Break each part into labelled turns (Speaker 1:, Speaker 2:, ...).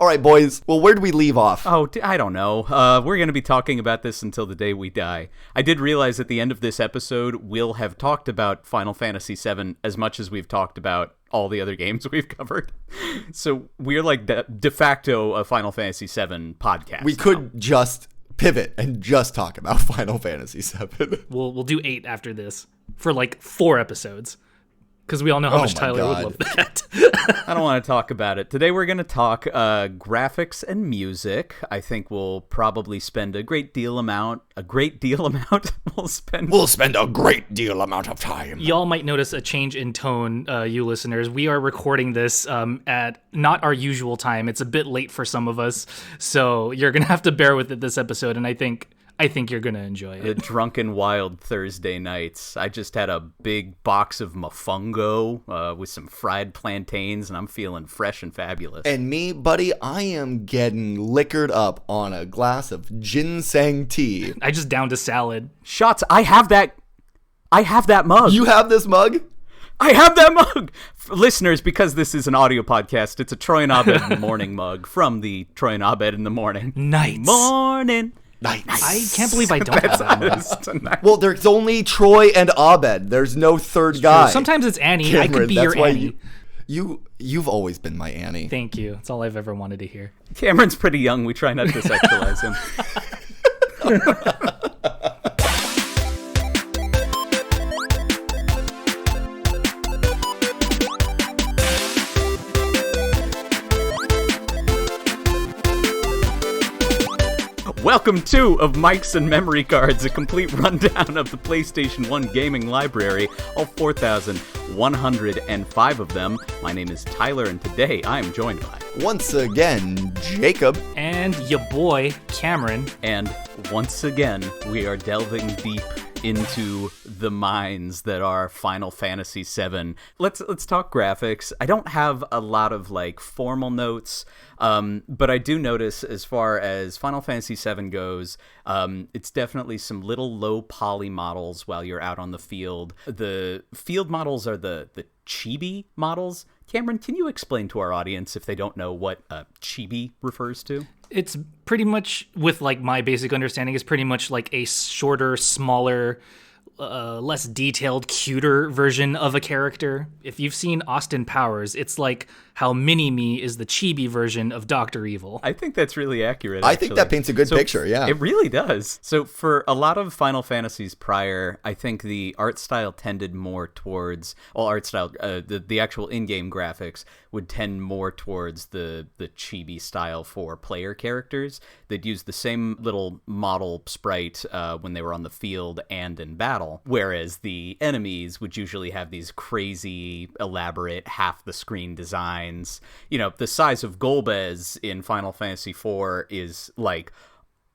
Speaker 1: All right, boys. Well, where do we leave off?
Speaker 2: Oh, I don't know. We're going to be talking about this until the day we die. I did realize at the end of this episode, we'll have talked about Final Fantasy VII as much as we've talked about all the other games we've covered. So we're like de facto a Final Fantasy VII podcast.
Speaker 1: We could just pivot and just talk about Final Fantasy VII.
Speaker 3: We'll do 8 after this for like 4 episodes. Because we all know how much Tyler would love that.
Speaker 2: I don't want to talk about it. Today we're going to talk graphics and music. I think we'll probably spend a great deal amount. We'll spend a great deal amount of time.
Speaker 3: Y'all might notice a change in tone, you listeners. We are recording this at not our usual time. It's a bit late for some of us. So you're going to have to bear with it this episode. And I think you're going to enjoy it.
Speaker 2: The drunken wild Thursday nights. I just had a big box of mofongo with some fried plantains, and I'm feeling fresh and fabulous.
Speaker 1: And me, buddy, I am getting liquored up on a glass of ginseng tea.
Speaker 3: I just downed a salad.
Speaker 2: Shots, I have that mug.
Speaker 1: You have this mug?
Speaker 2: I have that mug! Listeners, because this is an audio podcast, it's a Troy and Abed morning mug from the Troy and Abed in the morning.
Speaker 3: Nights.
Speaker 2: Morning.
Speaker 1: Nice.
Speaker 3: I can't believe I don't have that mug.
Speaker 1: Well, there's only Troy and Abed. There's no third guy.
Speaker 3: Sometimes it's Annie.
Speaker 1: Kameron,
Speaker 3: I could be your Annie.
Speaker 1: You've always been my Annie.
Speaker 3: Thank you. That's all I've ever wanted to hear.
Speaker 2: Cameron's pretty young. We try not to sexualize him. Welcome to Of Mics and Memory Cards, a complete rundown of the PlayStation 1 gaming library, all 4,105 of them. My name is Tyler, and today I am joined by...
Speaker 1: Once again, Jacob.
Speaker 3: And your boy, Kameron.
Speaker 2: And once again, we are delving deep into the minds that are Final Fantasy VII. Let's talk graphics. I don't have a lot of like formal notes, but I do notice as far as Final Fantasy VII goes, it's definitely some little low poly models while you're out on the field. The field models are the chibi models. Kameron, can you explain to our audience if they don't know what chibi refers to?
Speaker 3: It's pretty much, with like my basic understanding, is pretty much like a shorter, smaller, less detailed, cuter version of a character. If you've seen Austin Powers, it's like how Mini-Me is the chibi version of Dr. Evil.
Speaker 2: I think that's really accurate,
Speaker 1: I think that paints a good picture, yeah.
Speaker 2: It really does. So for a lot of Final Fantasies prior, I think the art style tended more towards, the actual in-game graphics would tend more towards the chibi style for player characters. They'd use the same little model sprite when they were on the field and in battle, whereas the enemies would usually have these crazy, elaborate, half-the-screen designs. You know, the size of Golbez in Final Fantasy IV is like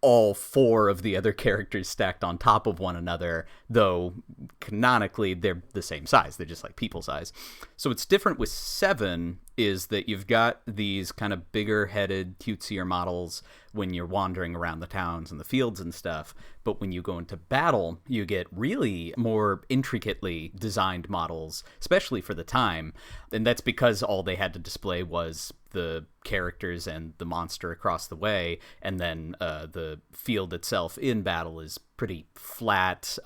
Speaker 2: all 4 of the other characters stacked on top of one another, though canonically they're the same size. They're just like people size. So what's different with 7 is that you've got these kind of bigger-headed, cutesier models when you're wandering around the towns and the fields and stuff, but when you go into battle, you get really more intricately designed models, especially for the time, and that's because all they had to display was the characters and the monster across the way, and then the field itself in battle is pretty flat.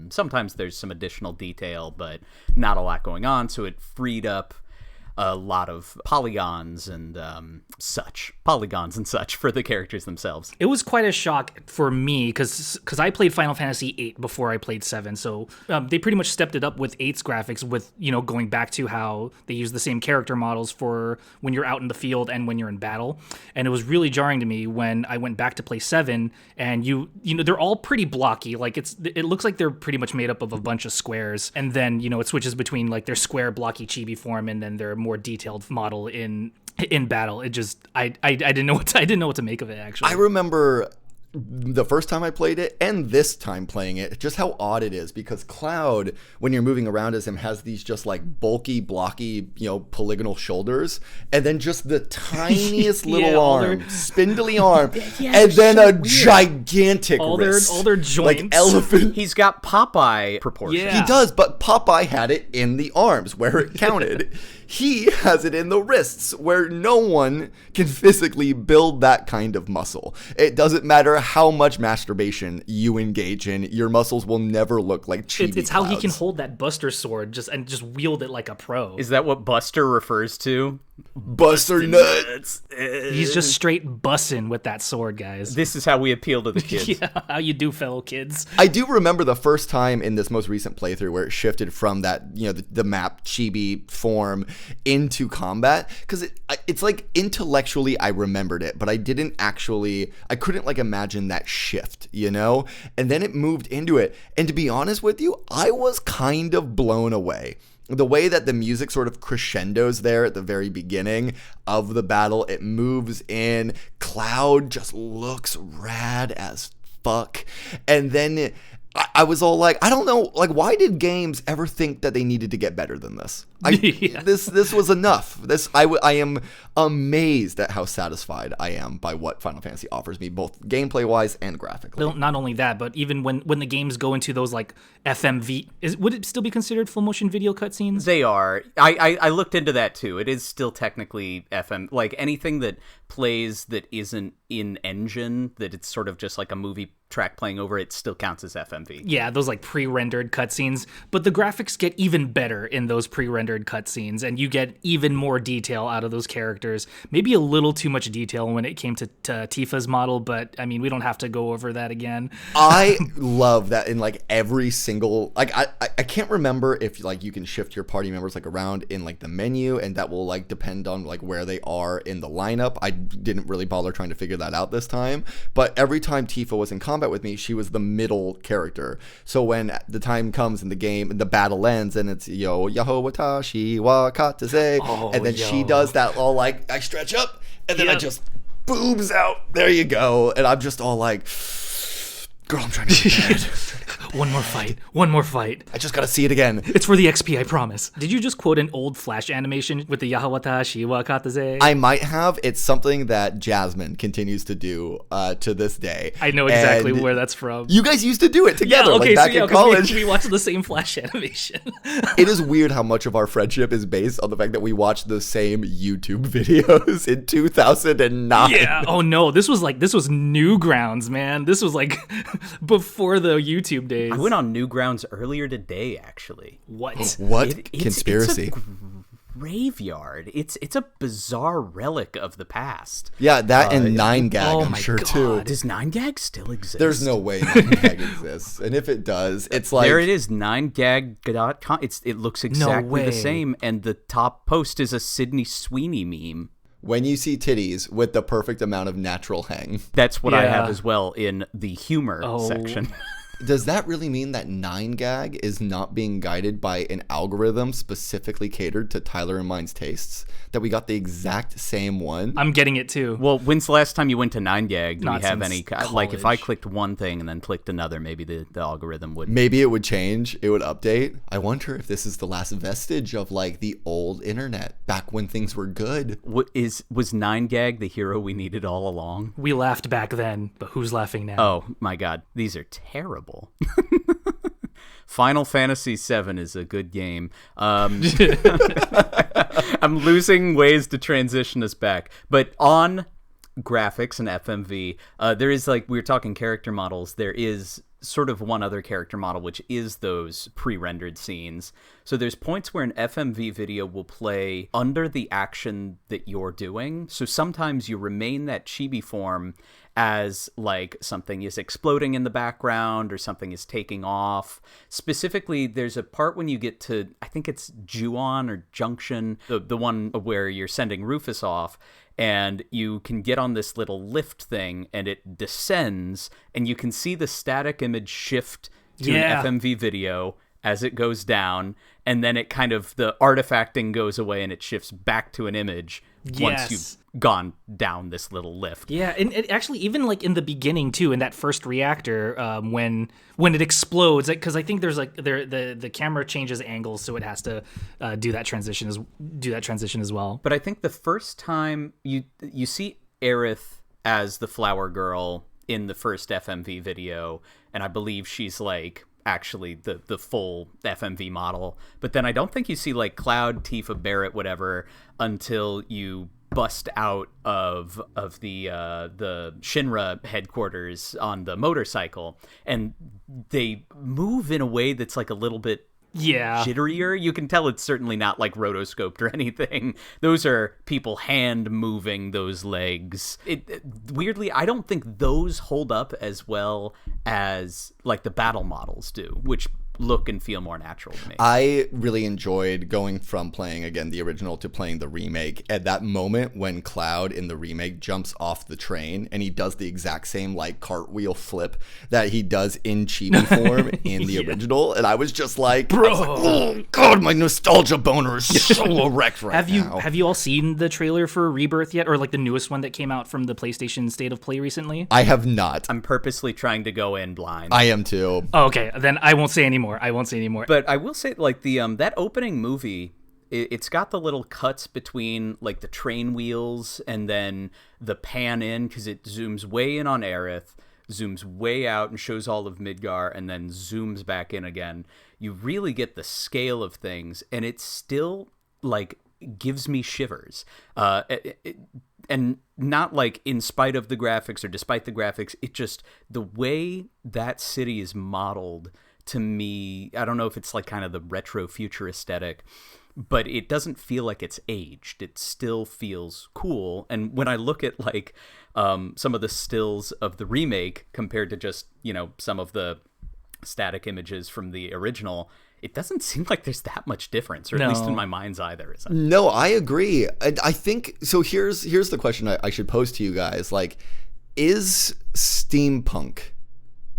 Speaker 2: Sometimes there's some additional detail, but not a lot going on, so it freed up a lot of polygons and such for the characters themselves.
Speaker 3: It was quite a shock for me because I played Final Fantasy VIII before I played 7, so they pretty much stepped it up with 8's graphics, with, you know, going back to how they use the same character models for when you're out in the field and when you're in battle. And it was really jarring to me when I went back to play 7, and you know they're all pretty blocky. Like it looks like they're pretty much made up of a bunch of squares, and then, you know, it switches between like their square blocky chibi form and then their more detailed model in battle. It just I didn't know what to make of it, actually.
Speaker 1: I remember the first time I played it and this time playing it, just how odd it is, because Cloud, when you're moving around as him, has these just like bulky, blocky, you know, polygonal shoulders, and then just the tiniest little arm, spindly arm, and then a gigantic wrist.
Speaker 3: All their joints.
Speaker 1: Like elephant.
Speaker 2: He's got Popeye proportions.
Speaker 3: Yeah.
Speaker 1: He does, but Popeye had it in the arms where it counted. He has it in the wrists, where no one can physically build that kind of muscle. It doesn't matter how much masturbation you engage in, your muscles will never look like chibi
Speaker 3: It's how he can
Speaker 1: clouds.
Speaker 3: hold that Buster sword just wield it like a pro.
Speaker 2: Is that what Buster refers to?
Speaker 1: Buster nuts.
Speaker 3: He's just straight bussin' with that sword, guys.
Speaker 2: This is how we appeal to the kids.
Speaker 3: Yeah, how you do, fellow kids.
Speaker 1: I do remember the first time in this most recent playthrough where it shifted from that, you know, the map chibi form into combat, because it's like intellectually I remembered it, but I couldn't like imagine that shift, you know? And then it moved into it. And to be honest with you, I was kind of blown away. The way that the music sort of crescendos there at the very beginning of the battle, it moves in. Cloud just looks rad as fuck. And then I was all like, I don't know, like, why did games ever think that they needed to get better than this?
Speaker 3: Yeah.
Speaker 1: This was enough. I am amazed at how satisfied I am by what Final Fantasy offers me, both gameplay-wise and graphically.
Speaker 3: Not only that, but even when the games go into those like FMV, would it still be considered full motion video cutscenes?
Speaker 2: They are. I looked into that too. It is still technically FM. Like anything that plays that isn't in engine, that it's sort of just like a movie track playing over it, still counts as FMV.
Speaker 3: Yeah, those like pre-rendered cutscenes, but the graphics get even better in those pre-rendered cutscenes, and you get even more detail out of those characters. Maybe a little too much detail when it came to Tifa's model, but I mean, we don't have to go over that again.
Speaker 1: I love that in like every single, like I can't remember if like you can shift your party members like around in like the menu, and that will like depend on like where they are in the lineup. I didn't really bother trying to figure that out this time, but every time Tifa was in combat with me, she was the middle character. So when the time comes in the game, the battle ends, and it's yo yaho watashi wa katase, and then she does that all like I stretch up, and then I just boobs out. There you go, and I'm just all like, girl, I'm trying to get bed.
Speaker 3: One more fight.
Speaker 1: I just gotta see it again.
Speaker 3: It's for the XP, I promise. Did you just quote an old Flash animation with the Yahawata Shiwa Kataze?
Speaker 1: I might have. It's something that Jasmine continues to do to this day.
Speaker 3: I know exactly
Speaker 1: And
Speaker 3: where that's from.
Speaker 1: you guys used to do it together,
Speaker 3: okay,
Speaker 1: like back
Speaker 3: so
Speaker 1: in college.
Speaker 3: we watched the same Flash animation.
Speaker 1: It is weird how much of our friendship is based on the fact that we watched the same YouTube videos in 2009.
Speaker 3: Yeah. Oh no, this was Newgrounds, man. This was like before the YouTube days.
Speaker 2: I went on Newgrounds earlier today, actually.
Speaker 3: What?
Speaker 1: What conspiracy?
Speaker 2: It's a graveyard. It's a bizarre relic of the past.
Speaker 1: Yeah, that and 9gag,
Speaker 3: oh
Speaker 1: I'm
Speaker 3: my
Speaker 1: sure
Speaker 3: God.
Speaker 1: too.
Speaker 2: Does 9gag still exist?
Speaker 1: There's no way 9gag exists, and if it does, it's like
Speaker 2: There it is, 9gag.com. It looks exactly
Speaker 3: way.
Speaker 2: the same, and the top post is a Sydney Sweeney meme.
Speaker 1: when you see titties with the perfect amount of natural hang.
Speaker 2: That's what I have
Speaker 3: Yeah.
Speaker 2: as well in the humor section.
Speaker 1: Does that really mean that 9gag is not being guided by an algorithm specifically catered to Tyler and mine's tastes? That we got the exact same one?
Speaker 3: I'm getting it too.
Speaker 2: Well, when's the last time you went to 9gag? Do
Speaker 3: Not
Speaker 2: we have
Speaker 3: since
Speaker 2: any like if I
Speaker 3: college.
Speaker 2: clicked one thing and then clicked another, maybe the algorithm would.
Speaker 1: Maybe it would change. It would update. I wonder if this is the last vestige of like the old internet back when things were good.
Speaker 2: Was 9gag the hero we needed all along?
Speaker 3: We laughed back then, but who's laughing now?
Speaker 2: Oh my god, these are terrible. Final Fantasy VII is a good game. I'm losing ways to transition us back, but on graphics and FMV, there is, like, we were talking character models, there is sort of one other character model, which is those pre-rendered scenes. So there's points where an FMV video will play under the action that you're doing. So sometimes you remain that chibi form as like something is exploding in the background or something is taking off. Specifically, there's a part when you get to, I think it's Juon or Junction, the one where you're sending Rufus off, and you can get on this little lift thing and it descends and you can see the static image shift to
Speaker 3: Yeah.
Speaker 2: an FMV video as it goes down, and then it kind of, the artifacting goes away and it shifts back to an image once
Speaker 3: Yes.
Speaker 2: you've gone down this little lift.
Speaker 3: Yeah, and it actually, even like in the beginning too, in that first reactor, when it explodes, because I think there's like the camera changes angles, so it has to do that transition as well.
Speaker 2: But I think the first time you see Aerith as the flower girl in the first FMV video, and I believe she's like, actually the full FMV model. But then I don't think you see like Cloud, Tifa, Barrett, whatever, until you bust out of the Shinra headquarters on the motorcycle, and they move in a way that's like a little bit jitterier. You can tell it's certainly not like rotoscoped or anything. Those are people hand moving those legs. Weirdly, I don't think those hold up as well as like the battle models do, which look and feel more natural to me.
Speaker 1: I really enjoyed going from playing, again, the original to playing the remake. At that moment when Cloud in the remake jumps off the train and he does the exact same like cartwheel flip that he does in chibi form in the original, and I was just like, bro, oh god, my nostalgia boner is so erect right now.
Speaker 3: Have you all seen the trailer for Rebirth yet, or like the newest one that came out from the PlayStation State of Play recently?
Speaker 1: I have not.
Speaker 2: I'm purposely trying to go in blind.
Speaker 1: I am too.
Speaker 3: Oh, okay, then I won't say anymore.
Speaker 2: But I will say, like, the that opening movie, it's got the little cuts between like the train wheels and then the pan in, because it zooms way in on Aerith, zooms way out and shows all of Midgar, and then zooms back in again. You really get the scale of things, and it still like gives me shivers. And not like in spite of the graphics or despite the graphics, it just, the way that city is modeled, to me, I don't know if it's like kind of the retro future aesthetic, but it doesn't feel like it's aged. It still feels cool. And when I look at like some of the stills of the remake compared to just, you know, some of the static images from the original, it doesn't seem like there's that much difference, or at least in my mind's eye there isn't.
Speaker 1: No, I agree. I think, so here's the question I should pose to you guys. Like, is steampunk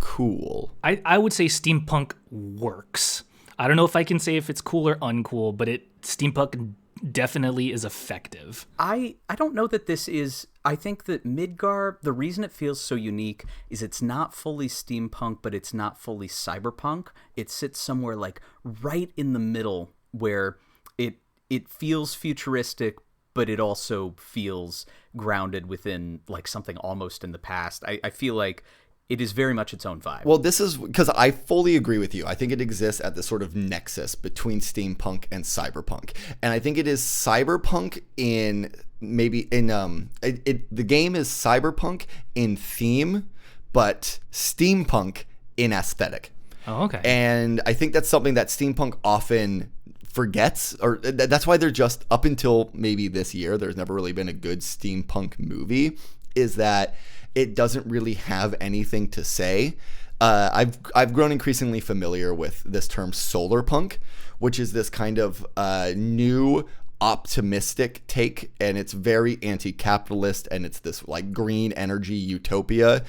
Speaker 1: cool?
Speaker 3: I would say steampunk works. I don't know if I can say if it's cool or uncool, but steampunk definitely is effective.
Speaker 2: I don't know that this is. I think that Midgar, the reason it feels so unique is it's not fully steampunk, but it's not fully cyberpunk. It sits somewhere like right in the middle, where it feels futuristic, but it also feels grounded within like something almost in the past. I feel like it is very much its own vibe.
Speaker 1: Well, this is because I fully agree with you. I think it exists at this sort of nexus between steampunk and cyberpunk. And I think it is cyberpunk in the game is cyberpunk in theme, but steampunk in aesthetic.
Speaker 3: Oh, okay.
Speaker 1: And I think that's something that steampunk often forgets, or that's why they're just, up until maybe this year, there's never really been a good steampunk movie, is that it doesn't really have anything to say. I've grown increasingly familiar with this term solar punk, which is this kind of new optimistic take, and it's very anti-capitalist, and it's this like green energy utopia.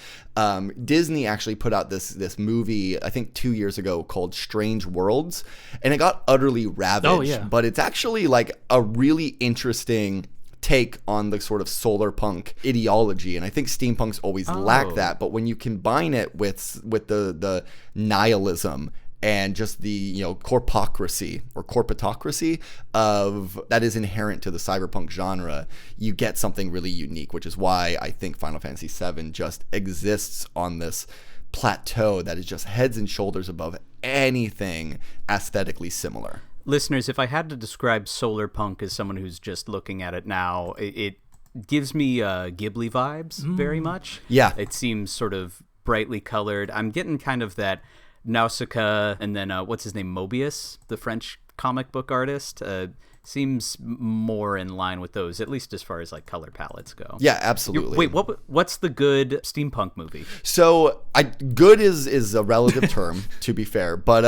Speaker 1: Disney actually put out this movie, I think 2 years ago, called Strange Worlds, and it got utterly ravaged. But it's actually like a really interesting take on the sort of solar punk ideology, and I think steampunk's always lacked that. But when you combine it with the nihilism and just the, you know, corpocracy or corpatocracy of that is inherent to the cyberpunk genre, you get something really unique, which is why I think Final Fantasy VII just exists on this plateau that is just heads and shoulders above anything aesthetically similar.
Speaker 2: Listeners, if I had to describe solar punk as someone who's just looking at it now, it gives me Ghibli vibes very much.
Speaker 1: Yeah.
Speaker 2: It seems sort of brightly colored. I'm getting kind of that Nausicaa, and then what's his name, Mobius, the French comic book artist, seems more in line with those, at least as far as like color palettes go.
Speaker 1: Yeah, absolutely.
Speaker 2: Wait, what's the good steampunk movie?
Speaker 1: So good is a relative term, to be fair, but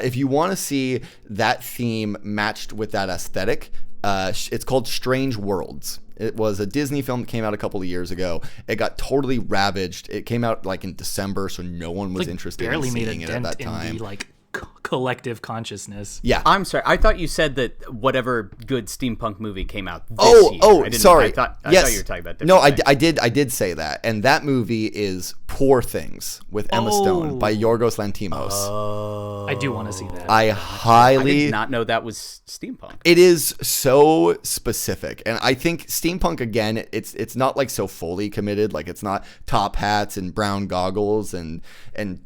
Speaker 1: if you want to see that theme matched with that aesthetic, it's called Strange Worlds. It was a Disney film that came out a couple of years ago. It got totally ravaged. It came out like in December, so no one was interested in seeing it at that time.
Speaker 3: In the, like, collective consciousness.
Speaker 1: Yeah.
Speaker 2: I'm sorry. I thought you said that whatever good steampunk movie came out this year.
Speaker 1: Sorry.
Speaker 2: I thought you were talking about different
Speaker 1: No,
Speaker 2: things.
Speaker 1: I did say that. And that movie is Poor Things with Emma Stone by Yorgos Lanthimos.
Speaker 3: I do want to see that.
Speaker 1: I
Speaker 2: I did not know that was steampunk.
Speaker 1: It is so specific, and I think steampunk, again, it's not like so fully committed. Like, it's not top hats and brown goggles and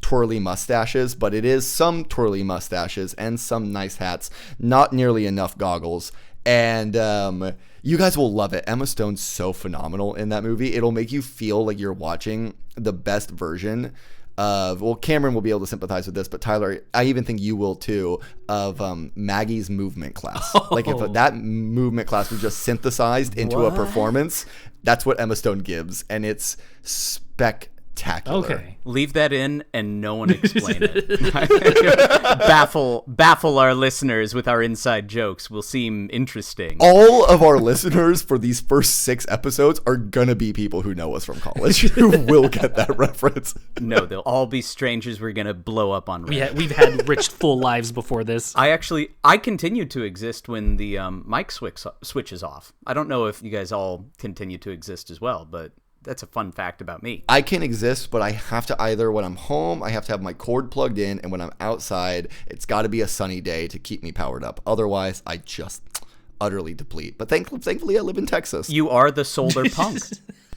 Speaker 1: twirly mustaches, but it is some twirly mustaches and some nice hats. Not nearly enough goggles, and you guys will love it. Emma Stone's so phenomenal in that movie. It'll make you feel like you're watching the best version of, well, Cameron will be able to sympathize with this, but Tyler, I even think you will too, of Maggie's movement class. Like, if that movement class was just synthesized into a performance, that's what Emma Stone gives, and it's spectacular.
Speaker 3: Okay.
Speaker 2: Leave that in and no one explain it. Baffle our listeners with our inside jokes will seem interesting.
Speaker 1: All of our listeners for these first 6 episodes are gonna be people who know us from college who will get that reference.
Speaker 2: No, they'll all be strangers we're gonna blow up on Reddit.
Speaker 3: We've had rich full lives before this.
Speaker 2: I continue to exist when the mic switches off. I don't know if you guys all continue to exist as well, but that's a fun fact about me.
Speaker 1: I can exist, but I have to either, when I'm home, I have to have my cord plugged in, and when I'm outside, it's got to be a sunny day to keep me powered up. Otherwise, I just utterly deplete. But thankfully, I live in Texas.
Speaker 2: You are the solar punk.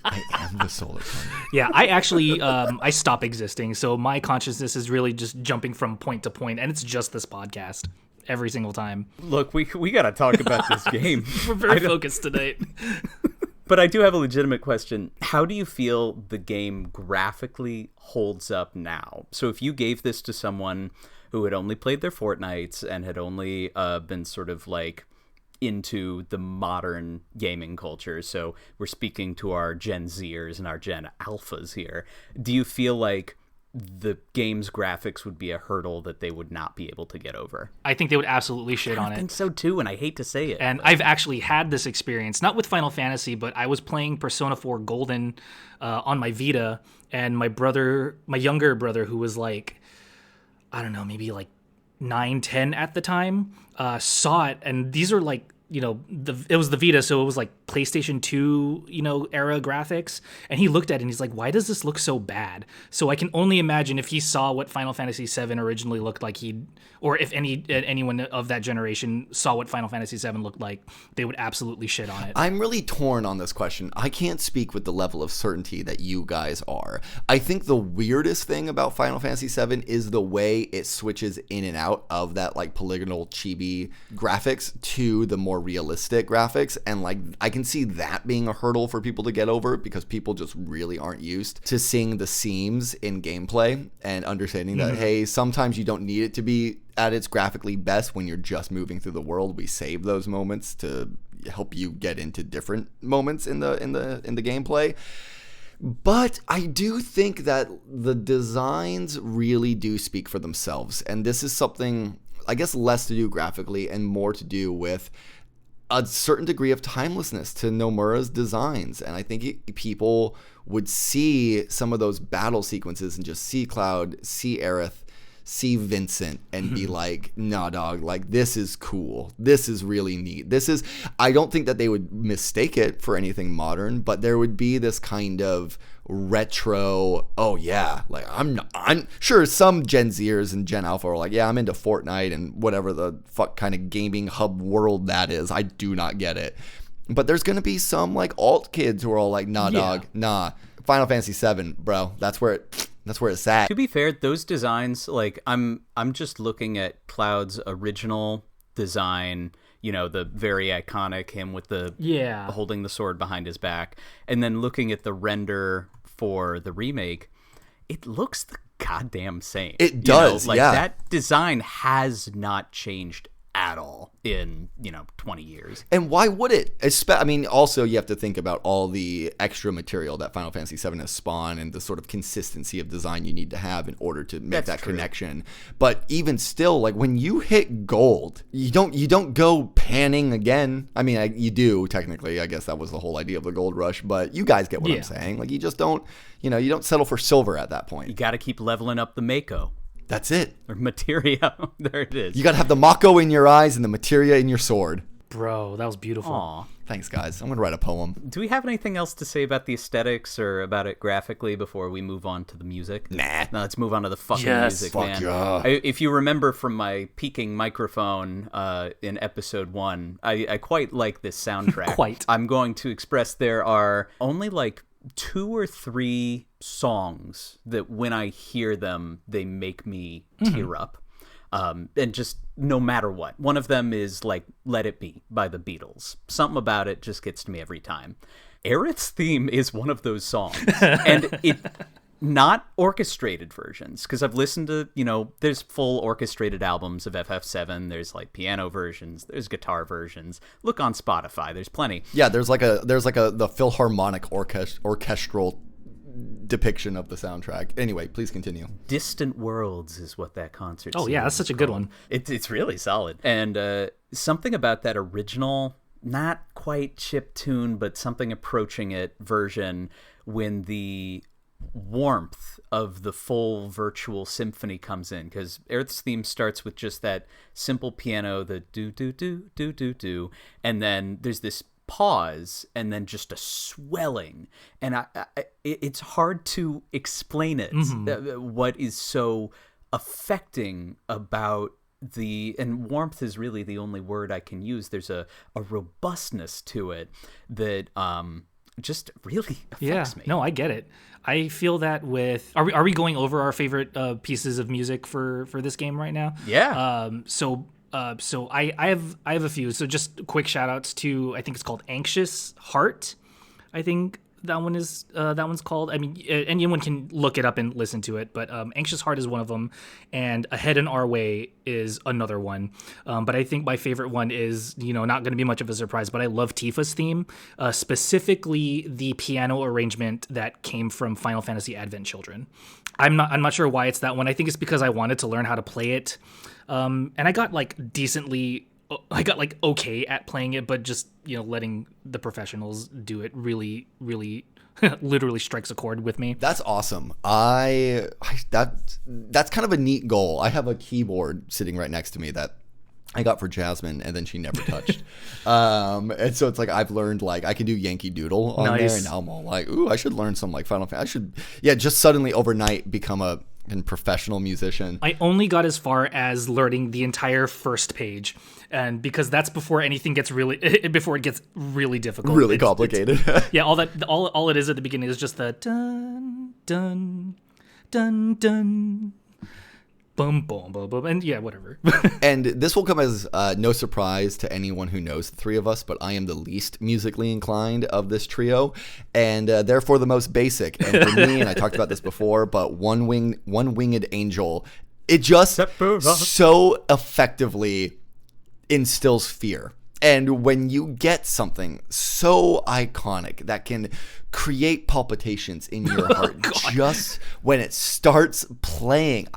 Speaker 1: I am the solar punk.
Speaker 3: Yeah, I actually, I stop existing, so my consciousness is really just jumping from point to point, and it's just this podcast every single time.
Speaker 2: Look, we got to talk about this game.
Speaker 3: We're very focused tonight.
Speaker 2: But I do have a legitimate question. How do you feel the game graphically holds up now? So if you gave this to someone who had only played their Fortnites and had only been sort of like into the modern gaming culture, so we're speaking to our Gen Zers and our Gen Alphas here, do you feel like the game's graphics would be a hurdle that they would not be able to get over?
Speaker 3: I think they would absolutely shit on it.
Speaker 2: I think so too, and I hate to say it.
Speaker 3: And I've actually had this experience, not with Final Fantasy, but I was playing Persona 4 Golden on my Vita, and my younger brother, who was like, I don't know, maybe like 9, 10 at the time, saw it, and these are like, you know, it was the Vita, so it was like PlayStation 2, you know, era graphics. And he looked at it and he's like, why does this look so bad? So I can only imagine if he saw what Final Fantasy VII originally looked like, or if anyone of that generation saw what Final Fantasy VII looked like, they would absolutely shit on it.
Speaker 1: I'm really torn on this question. I can't speak with the level of certainty that you guys are. I think the weirdest thing about Final Fantasy VII is the way it switches in and out of that like polygonal chibi graphics to the more realistic graphics, and like I can see that being a hurdle for people to get over because people just really aren't used to seeing the seams in gameplay and understanding that hey, sometimes you don't need it to be at its graphically best when you're just moving through the world. We save those moments to help you get into different moments in the gameplay. But I do think that the designs really do speak for themselves, and this is something I guess less to do graphically and more to do with a certain degree of timelessness to Nomura's designs. And I think people would see some of those battle sequences and just see Cloud, see Aerith, see Vincent and be like, nah, dog, like this is cool. This is really neat. I don't think that they would mistake it for anything modern, but there would be this kind of retro, oh yeah, like I'm sure some Gen Zers and Gen Alpha are like, yeah, I'm into Fortnite and whatever the fuck kind of gaming hub world that is. I do not get it. But there's going to be some like alt kids who are all like, nah, dog, nah. Final Fantasy VII, bro, that's where it's at.
Speaker 2: To be fair, those designs, like I'm just looking at Cloud's original design, you know, the very iconic him with the holding the sword behind his back, and then looking at the render for the remake, it looks the goddamn same.
Speaker 1: It does,
Speaker 2: that design has not changed at all in 20 years.
Speaker 1: And why would it? I mean, also you have to think about all the extra material that Final Fantasy VII has spawned and the sort of consistency of design you need to have in order to make that connection. But even still, like when you hit gold, you don't go panning again. I mean, you do technically. I guess that was the whole idea of the gold rush. But you guys get what I'm saying. Like you just don't, you don't settle for silver at that point.
Speaker 2: You got to keep leveling up the Mako.
Speaker 1: That's it.
Speaker 2: Or materia. There it is.
Speaker 1: You got to have the Mako in your eyes and the materia in your sword.
Speaker 3: Bro, that was beautiful.
Speaker 2: Aww.
Speaker 1: Thanks, guys. I'm gonna write a poem.
Speaker 2: Do we have anything else to say about the aesthetics or about it graphically before we move on to the music?
Speaker 1: Nah.
Speaker 2: No, let's move on to the fucking
Speaker 3: Yes.
Speaker 2: music,
Speaker 1: Fuck
Speaker 2: man.
Speaker 1: yeah.
Speaker 2: If you remember from my peaking microphone in episode 1, I quite like this soundtrack.
Speaker 3: Quite.
Speaker 2: I'm going to express there are only like 2 or 3 songs that when I hear them, they make me tear up. And just no matter what. One of them is like Let It Be by the Beatles. Something about it just gets to me every time. Aerith's theme is one of those songs. And it not orchestrated versions, because I've listened to, there's full orchestrated albums of FF7. There's like piano versions, there's guitar versions. Look on Spotify, there's plenty.
Speaker 1: Yeah, there's like the Philharmonic orchestral depiction of the soundtrack. Anyway, please continue.
Speaker 2: Distant Worlds is what that concert
Speaker 3: Oh yeah, that's such a good one.
Speaker 2: It's really solid. And something about that original, not quite chiptune, but something approaching it version, when the warmth of the full virtual symphony comes in, because Earth's theme starts with just that simple piano, the do do do do do do, and then there's this pause and then just a swelling, and it's hard to explain it. What is so affecting about and warmth is really the only word I can use. There's a robustness to it that just really affects me.
Speaker 3: No, I get it. I feel that with are we going over our favorite pieces of music for this game right now?
Speaker 2: Yeah.
Speaker 3: So I have a few. So just quick shout outs to, I think it's called Anxious Heart. I think that one's called. I mean, anyone can look it up and listen to it, but Anxious Heart is one of them, and Ahead and Our Way is another one. But I think my favorite one is, not going to be much of a surprise, but I love Tifa's theme, specifically the piano arrangement that came from Final Fantasy Advent Children. I'm not sure why it's that one. I think it's because I wanted to learn how to play it. And I got okay at playing it, but just, letting the professionals do it really, really literally strikes a chord with me.
Speaker 1: That's awesome. That's kind of a neat goal. I have a keyboard sitting right next to me that I got for Jasmine, and then she never touched. And so it's like I've learned I can do Yankee Doodle on there, and now I'm all like, ooh, I should learn some Final Fantasy. Just suddenly overnight become a professional musician.
Speaker 3: I only got as far as learning the entire first page, and because that's before anything gets before it gets really difficult,
Speaker 1: really complicated.
Speaker 3: Yeah, all it is at the beginning is just the dun dun dun dun. Boom, boom, boom, boom, and yeah, whatever.
Speaker 1: And this will come as no surprise to anyone who knows the three of us, but I am the least musically inclined of this trio, and therefore the most basic. And for me, and I talked about this before, but One Winged Angel, it just so effectively instills fear. And when you get something so iconic that can create palpitations in your heart, just when it starts playing,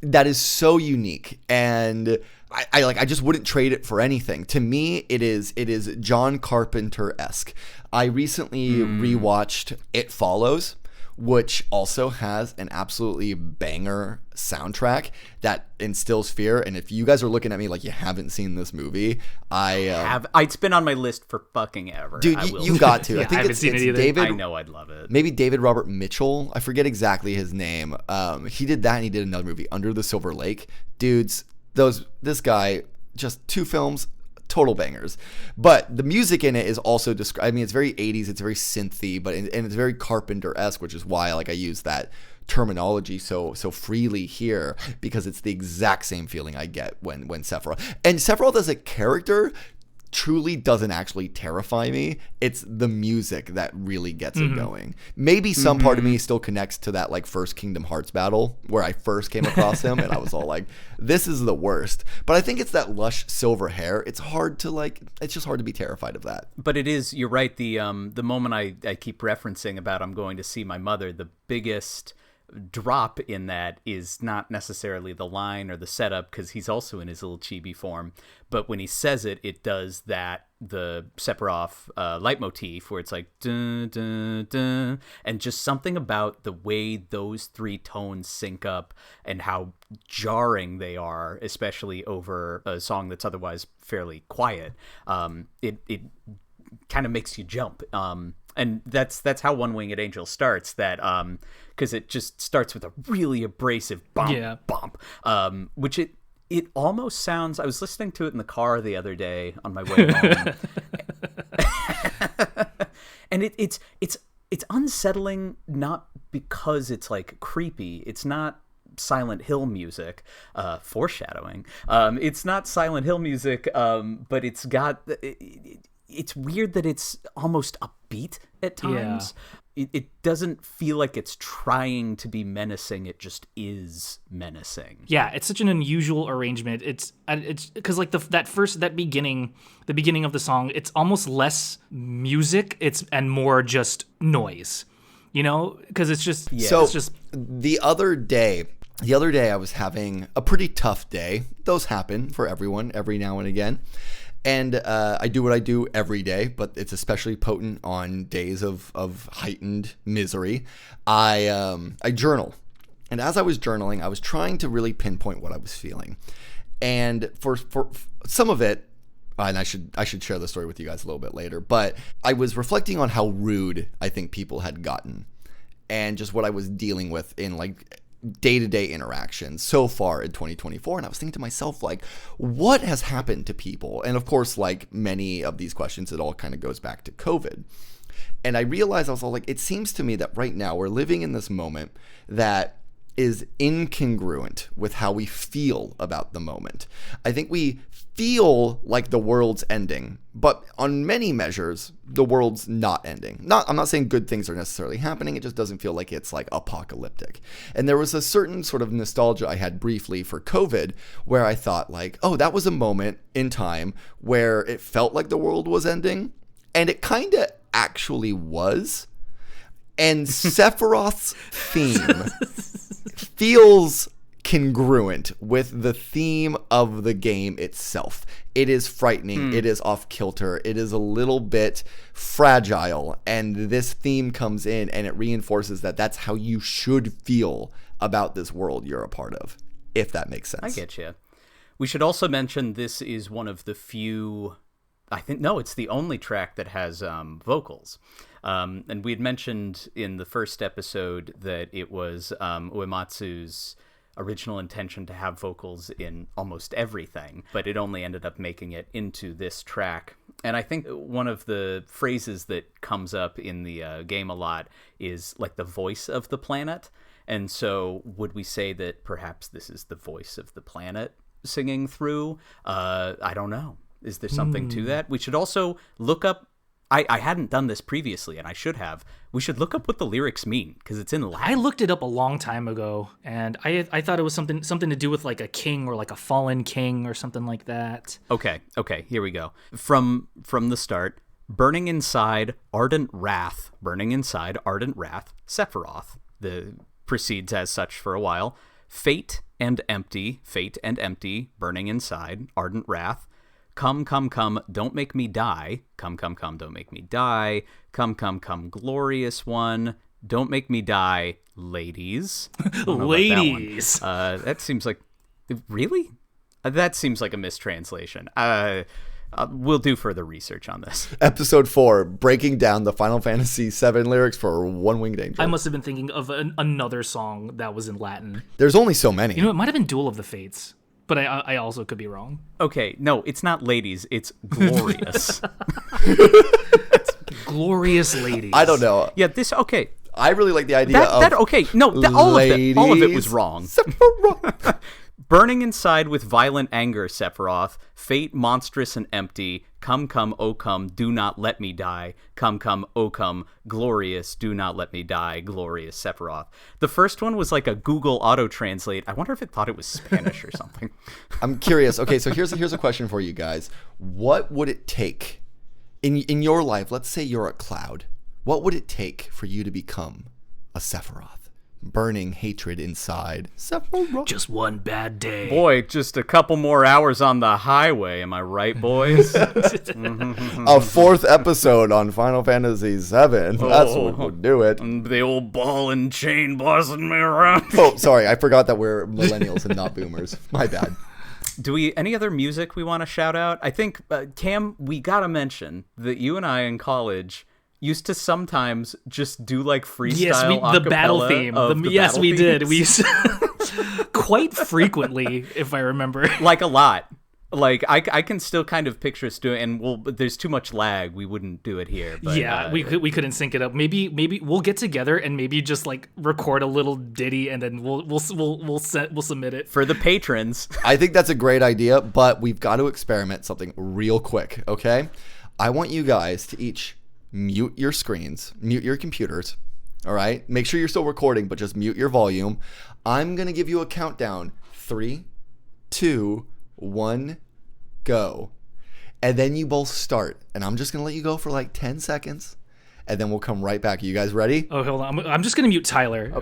Speaker 1: that is so unique, and I just wouldn't trade it for anything. To me, it is John Carpenter-esque. I recently rewatched It Follows, which also has an absolutely banger soundtrack that instills fear. And if you guys are looking at me like you haven't seen this movie,
Speaker 2: it's been on my list for fucking ever.
Speaker 1: Dude, you got to.
Speaker 3: Yeah,
Speaker 1: I think
Speaker 3: haven't
Speaker 1: it's
Speaker 3: seen it either.
Speaker 1: David.
Speaker 2: I know I'd love it.
Speaker 1: Maybe David Robert Mitchell. I forget exactly his name. He did that, and he did another movie, Under the Silver Lake. Dudes, this guy, just 2 films, total bangers. But the music in it is also it's very 80s, it's very synthy, and it's very Carpenter-esque, which is why I use that terminology so freely here, because it's the exact same feeling I get when Sephiroth. And Sephiroth as a character truly doesn't actually terrify me. It's the music that really gets it going. Maybe some part of me still connects to that first Kingdom Hearts battle where I first came across him, and I was all like, this is the worst. But I think it's that lush silver hair. It's hard to it's just hard to be terrified of that.
Speaker 2: But it is, you're right, the moment I keep referencing about I'm going to see my mother, the biggest drop in that is not necessarily the line or the setup, because he's also in his little chibi form, but when he says it, it does the Sephiroth leitmotif where it's like dun, dun, dun, and just something about the way those three tones sync up and how jarring they are, especially over a song that's otherwise fairly quiet. It kind of makes you jump. And that's how One Winged Angel starts, that because it just starts with a really abrasive bump, bump, which it almost sounds. I was listening to it in the car the other day on my way home, and it's unsettling, not because it's like creepy. It's not Silent Hill music, foreshadowing. It's not Silent Hill music, but it's got. It's weird that it's almost upbeat at times. Yeah. It doesn't feel like it's trying to be menacing. It just is menacing.
Speaker 3: Yeah, it's such an unusual arrangement. It's because like the beginning of the song, it's almost less music. And more just noise, because it's just
Speaker 1: So
Speaker 3: it's just
Speaker 1: the other day I was having a pretty tough day. Those happen for everyone every now and again. And I do what I do every day, but it's especially potent on days of heightened misery. I journal. And as I was journaling, I was trying to really pinpoint what I was feeling. And for some of it, and I should share the story with you guys a little bit later, but I was reflecting on how rude I think people had gotten and just what I was dealing with in like day-to-day interactions so far in 2024, and I was thinking to myself, like, what has happened to people? And of course, like many of these questions, it all kind of goes back to COVID. And I realized, I was all like, it seems to me that right now we're living in this moment that is incongruent with how we feel about the moment. I think we feel like the world's ending, but on many measures, the world's not ending. I'm not saying good things are necessarily happening. It just doesn't feel like it's like apocalyptic. And there was a certain sort of nostalgia I had briefly for COVID where I thought like, oh, that was a moment in time where it felt like the world was ending. And it kind of actually was. And Sephiroth's theme feels congruent with the theme of the game itself. It is frightening. It is off kilter. It is a little bit fragile. And this theme comes in and it reinforces that that's how you should feel about this world you're a part of, if that makes sense.
Speaker 2: I get you. We should also mention this is one of the few, it's the only track that has vocals. And we had mentioned in the first episode that it was Uematsu's original intention to have vocals in almost everything, but it only ended up making it into this track. And I think one of the phrases that comes up in the game a lot is like the voice of the planet. And so would we say that perhaps this is the voice of the planet singing through? I don't know. Is there something to that? We should also look up. I hadn't done this previously, and I should have. We should look up what the lyrics mean, because it's in Latin.
Speaker 3: I looked it up a long time ago, and I thought it was something to do with like a king or like a fallen king or something like that.
Speaker 2: Okay, here we go. From the start, burning inside ardent wrath, Sephiroth. The proceeds as such for a while. Fate and empty, burning inside, ardent wrath. Come, don't make me die. Come, don't make me die. Come, glorious one. Don't make me die, ladies.
Speaker 3: Ladies.
Speaker 2: That seems like... Really? That seems like a mistranslation. We'll do further research on this.
Speaker 1: Episode 4, breaking down the Final Fantasy VII lyrics for One Winged Angel.
Speaker 3: I must have been thinking of another song that was in Latin.
Speaker 1: There's only so many.
Speaker 3: It might have been Duel of the Fates. But I also could be wrong.
Speaker 2: Okay, no, it's not ladies, it's glorious.
Speaker 3: It's glorious ladies.
Speaker 1: I don't know.
Speaker 2: Yeah, okay.
Speaker 1: I really like the idea of
Speaker 2: all of it was wrong. Burning inside with violent anger, Sephiroth, fate monstrous and empty, come, oh come, do not let me die, come, oh come, glorious, do not let me die, glorious Sephiroth. The first one was like a Google auto-translate. I wonder if it thought it was Spanish or something.
Speaker 1: I'm curious. Okay, so here's a question for you guys. What would it take in your life, let's say you're a Cloud, what would it take for you to become a Sephiroth? burning hatred inside. Sephiroth.
Speaker 3: Just one bad day.
Speaker 2: Boy, just a couple more hours on the highway. Am I right, boys?
Speaker 1: A fourth episode on Final Fantasy VII. That's what would do it.
Speaker 2: The old ball and chain bossing me around.
Speaker 1: Oh, sorry. I forgot that we're millennials and not boomers. My bad.
Speaker 2: Do we any other music we want to shout out? I think, Cam, we got to mention that you and I in college used to sometimes just do like freestyle
Speaker 3: the battle theme.
Speaker 2: Battle
Speaker 3: we
Speaker 2: themes.
Speaker 3: did. We quite frequently, if I remember.
Speaker 2: Like a lot. Like I can still kind of picture us doing, and but there's too much lag. We wouldn't do it here. But,
Speaker 3: yeah, we couldn't sync it up. Maybe we'll get together and maybe just like record a little ditty and then we'll submit it
Speaker 2: for the patrons.
Speaker 1: I think that's a great idea, but we've got to experiment something real quick. Okay, I want you guys to each mute your screens, mute your computers. All right, make sure you're still recording, but just mute your volume. I'm gonna give you a countdown: 3, 2, 1, go. And then you both start. And I'm just going to let you go for like 10 seconds. And then we'll come right back. Are you guys ready?
Speaker 3: Oh, hold on. I'm just going to mute Tyler.
Speaker 2: Oh,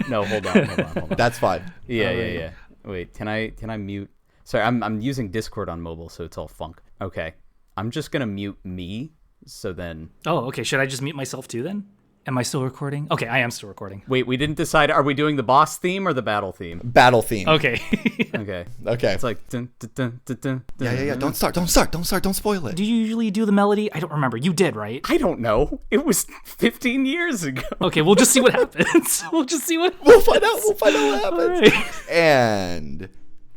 Speaker 2: no, hold on.
Speaker 1: That's fine.
Speaker 2: Yeah. Wait, can I mute? Sorry, I'm using Discord on mobile, so it's all funk. Okay. I'm just going to mute me, so then...
Speaker 3: Oh, okay. Should I just mute myself too then? Am I still recording? Okay, I am still recording.
Speaker 2: Wait, we didn't decide. Are we doing the boss theme or the battle theme?
Speaker 1: Battle theme.
Speaker 3: Okay.
Speaker 2: Okay.
Speaker 1: It's
Speaker 2: like... Dun, dun, dun, dun,
Speaker 1: Yeah. Don't spoil it.
Speaker 3: Do you usually do the melody? I don't remember. You did, right?
Speaker 2: I don't know. It was 15 years ago.
Speaker 3: Okay, we'll just see what happens. We'll
Speaker 1: find out what happens.
Speaker 3: Right.
Speaker 1: And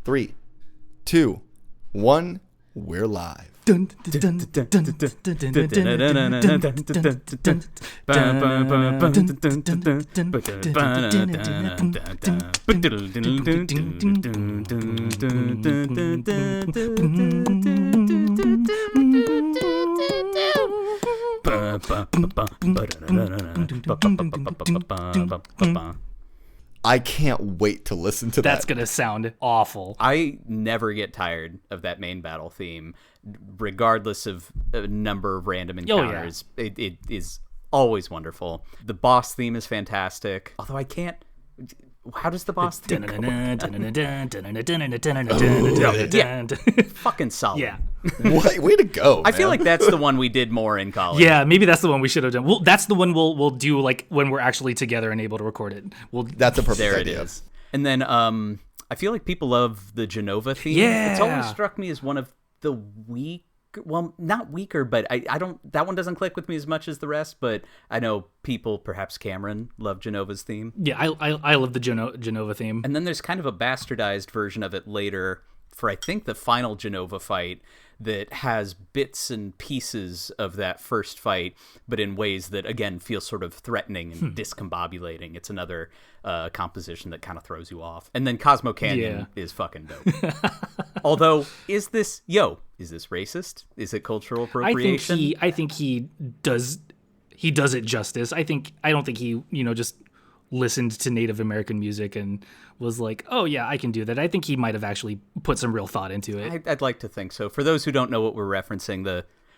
Speaker 1: 3, 2, 1, we're live.
Speaker 3: Dun, dun, dun, dun,
Speaker 1: I can't wait to listen to that.
Speaker 3: That's gonna sound awful.
Speaker 2: I never get tired of that main battle theme, regardless of a number of random encounters. It is always wonderful. The boss theme is fantastic. Although I can't... How does the boss theme go? Fucking solid.
Speaker 3: Yeah.
Speaker 1: Way to go,
Speaker 2: I feel like that's the one we did more in college.
Speaker 3: Yeah, maybe that's the one we should have done. Well, that's the one we'll do like when we're actually together and able to record it.
Speaker 1: That's a perfect
Speaker 2: There
Speaker 1: idea.
Speaker 2: it is. And then I feel like people love the Genova theme.
Speaker 3: Yeah.
Speaker 2: It's always struck me as one of the well, not weaker, but I don't, that one doesn't click with me as much as the rest, but I know people, perhaps Kameron, love Genova's theme.
Speaker 3: Yeah, I love the Genova theme.
Speaker 2: And then there's kind of a bastardized version of it later for, I think, the final Genova fight that has bits and pieces of that first fight, but in ways that, again, feel sort of threatening and discombobulating. It's another composition that kind of throws you off. And then Cosmo Canyon is fucking dope. Although, is this racist? Is it cultural appropriation?
Speaker 3: I think he does it justice. I don't think he, just listened to Native American music and was like, oh yeah, I can do that. I think he might have actually put some real thought into it.
Speaker 2: I'd like to think so. For those who don't know what we're referencing,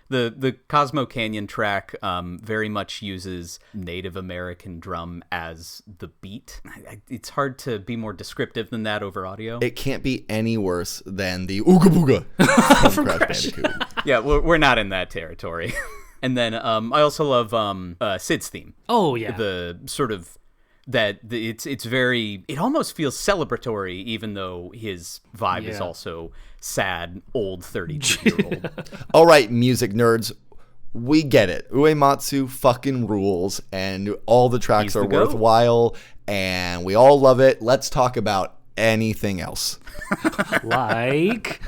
Speaker 2: the Cosmo Canyon track very much uses Native American drum as the beat. It's hard to be more descriptive than that over audio.
Speaker 1: It can't be any worse than the Ooga Booga from Crash Bandicoot.
Speaker 2: Yeah, we're not in that territory. And then I also love Sid's theme.
Speaker 3: Oh yeah,
Speaker 2: the sort of it's very, it almost feels celebratory, even though his vibe is also sad, old 32-year-old.
Speaker 1: All right, music nerds, we get it. Uematsu fucking rules, and all the tracks are worthwhile, and we all love it. Let's talk about anything else.
Speaker 3: Like,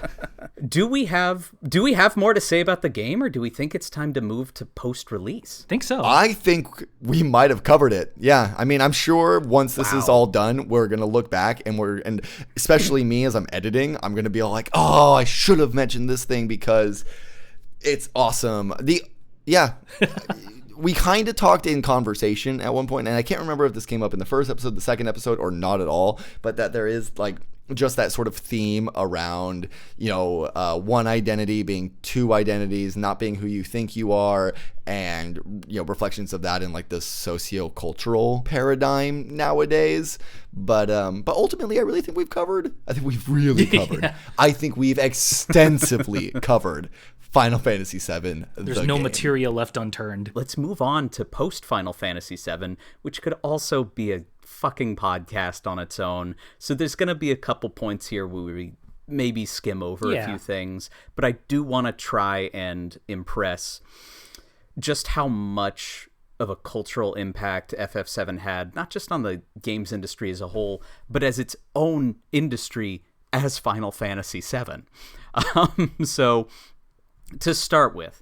Speaker 2: do we have more to say about the game, or do we think it's time to move to post-release?
Speaker 3: Think so.
Speaker 1: I think we might have covered it. Yeah, I mean, I'm sure once this is all done, we're gonna look back and especially me as I'm editing, I'm gonna be all like, oh, I should have mentioned this thing because it's awesome. We kind of talked in conversation at one point, and I can't remember if this came up in the first episode, the second episode, or not at all, but that there is like just that sort of theme around, one identity being two identities, not being who you think you are, and, reflections of that in like the socio-cultural paradigm nowadays. But ultimately, I really think we've covered. I think we've really covered.
Speaker 3: Yeah.
Speaker 1: I think we've extensively covered Final Fantasy VII.
Speaker 3: There's no material left unturned.
Speaker 2: Let's move on to post Final Fantasy VII, which could also be a fucking podcast on its own. So there's going to be a couple points here where we maybe skim over a few things, but I do want to try and impress just how much of a cultural impact FF7 had, not just on the games industry as a whole, but as its own industry as Final Fantasy VII. So to start with,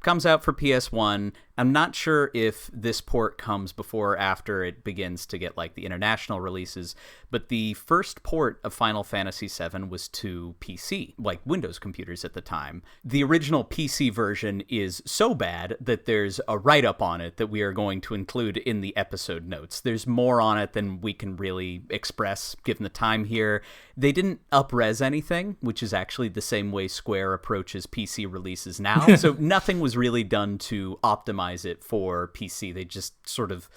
Speaker 2: comes out for PS1. I'm not sure if this port comes before or after it begins to get like the international releases, but the first port of Final Fantasy VII was to PC, like Windows computers at the time. The original PC version is so bad that there's a write-up on it that we are going to include in the episode notes. There's more on it than we can really express given the time here. They didn't up-res anything, which is actually the same way Square approaches PC releases now. So nothing was really done to optimize it for PC. They just sort of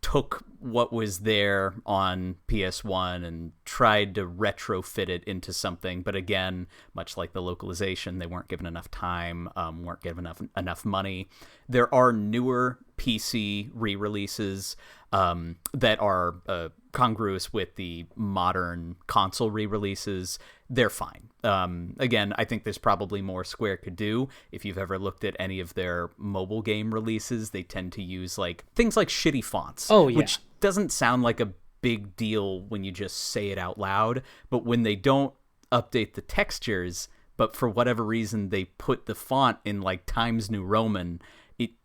Speaker 2: took what was there on PS1 and tried to retrofit it into something. But again, much like the localization, they weren't given enough time, weren't given enough money. There are newer PC re-releases that are congruous with the modern console re-releases. They're fine. Again, I think there's probably more Square could do. If you've ever looked at any of their mobile game releases, they tend to use like things like shitty fonts, which doesn't sound like a big deal when you just say it out loud, but when they don't update the textures, but for whatever reason they put the font in like Times New Roman,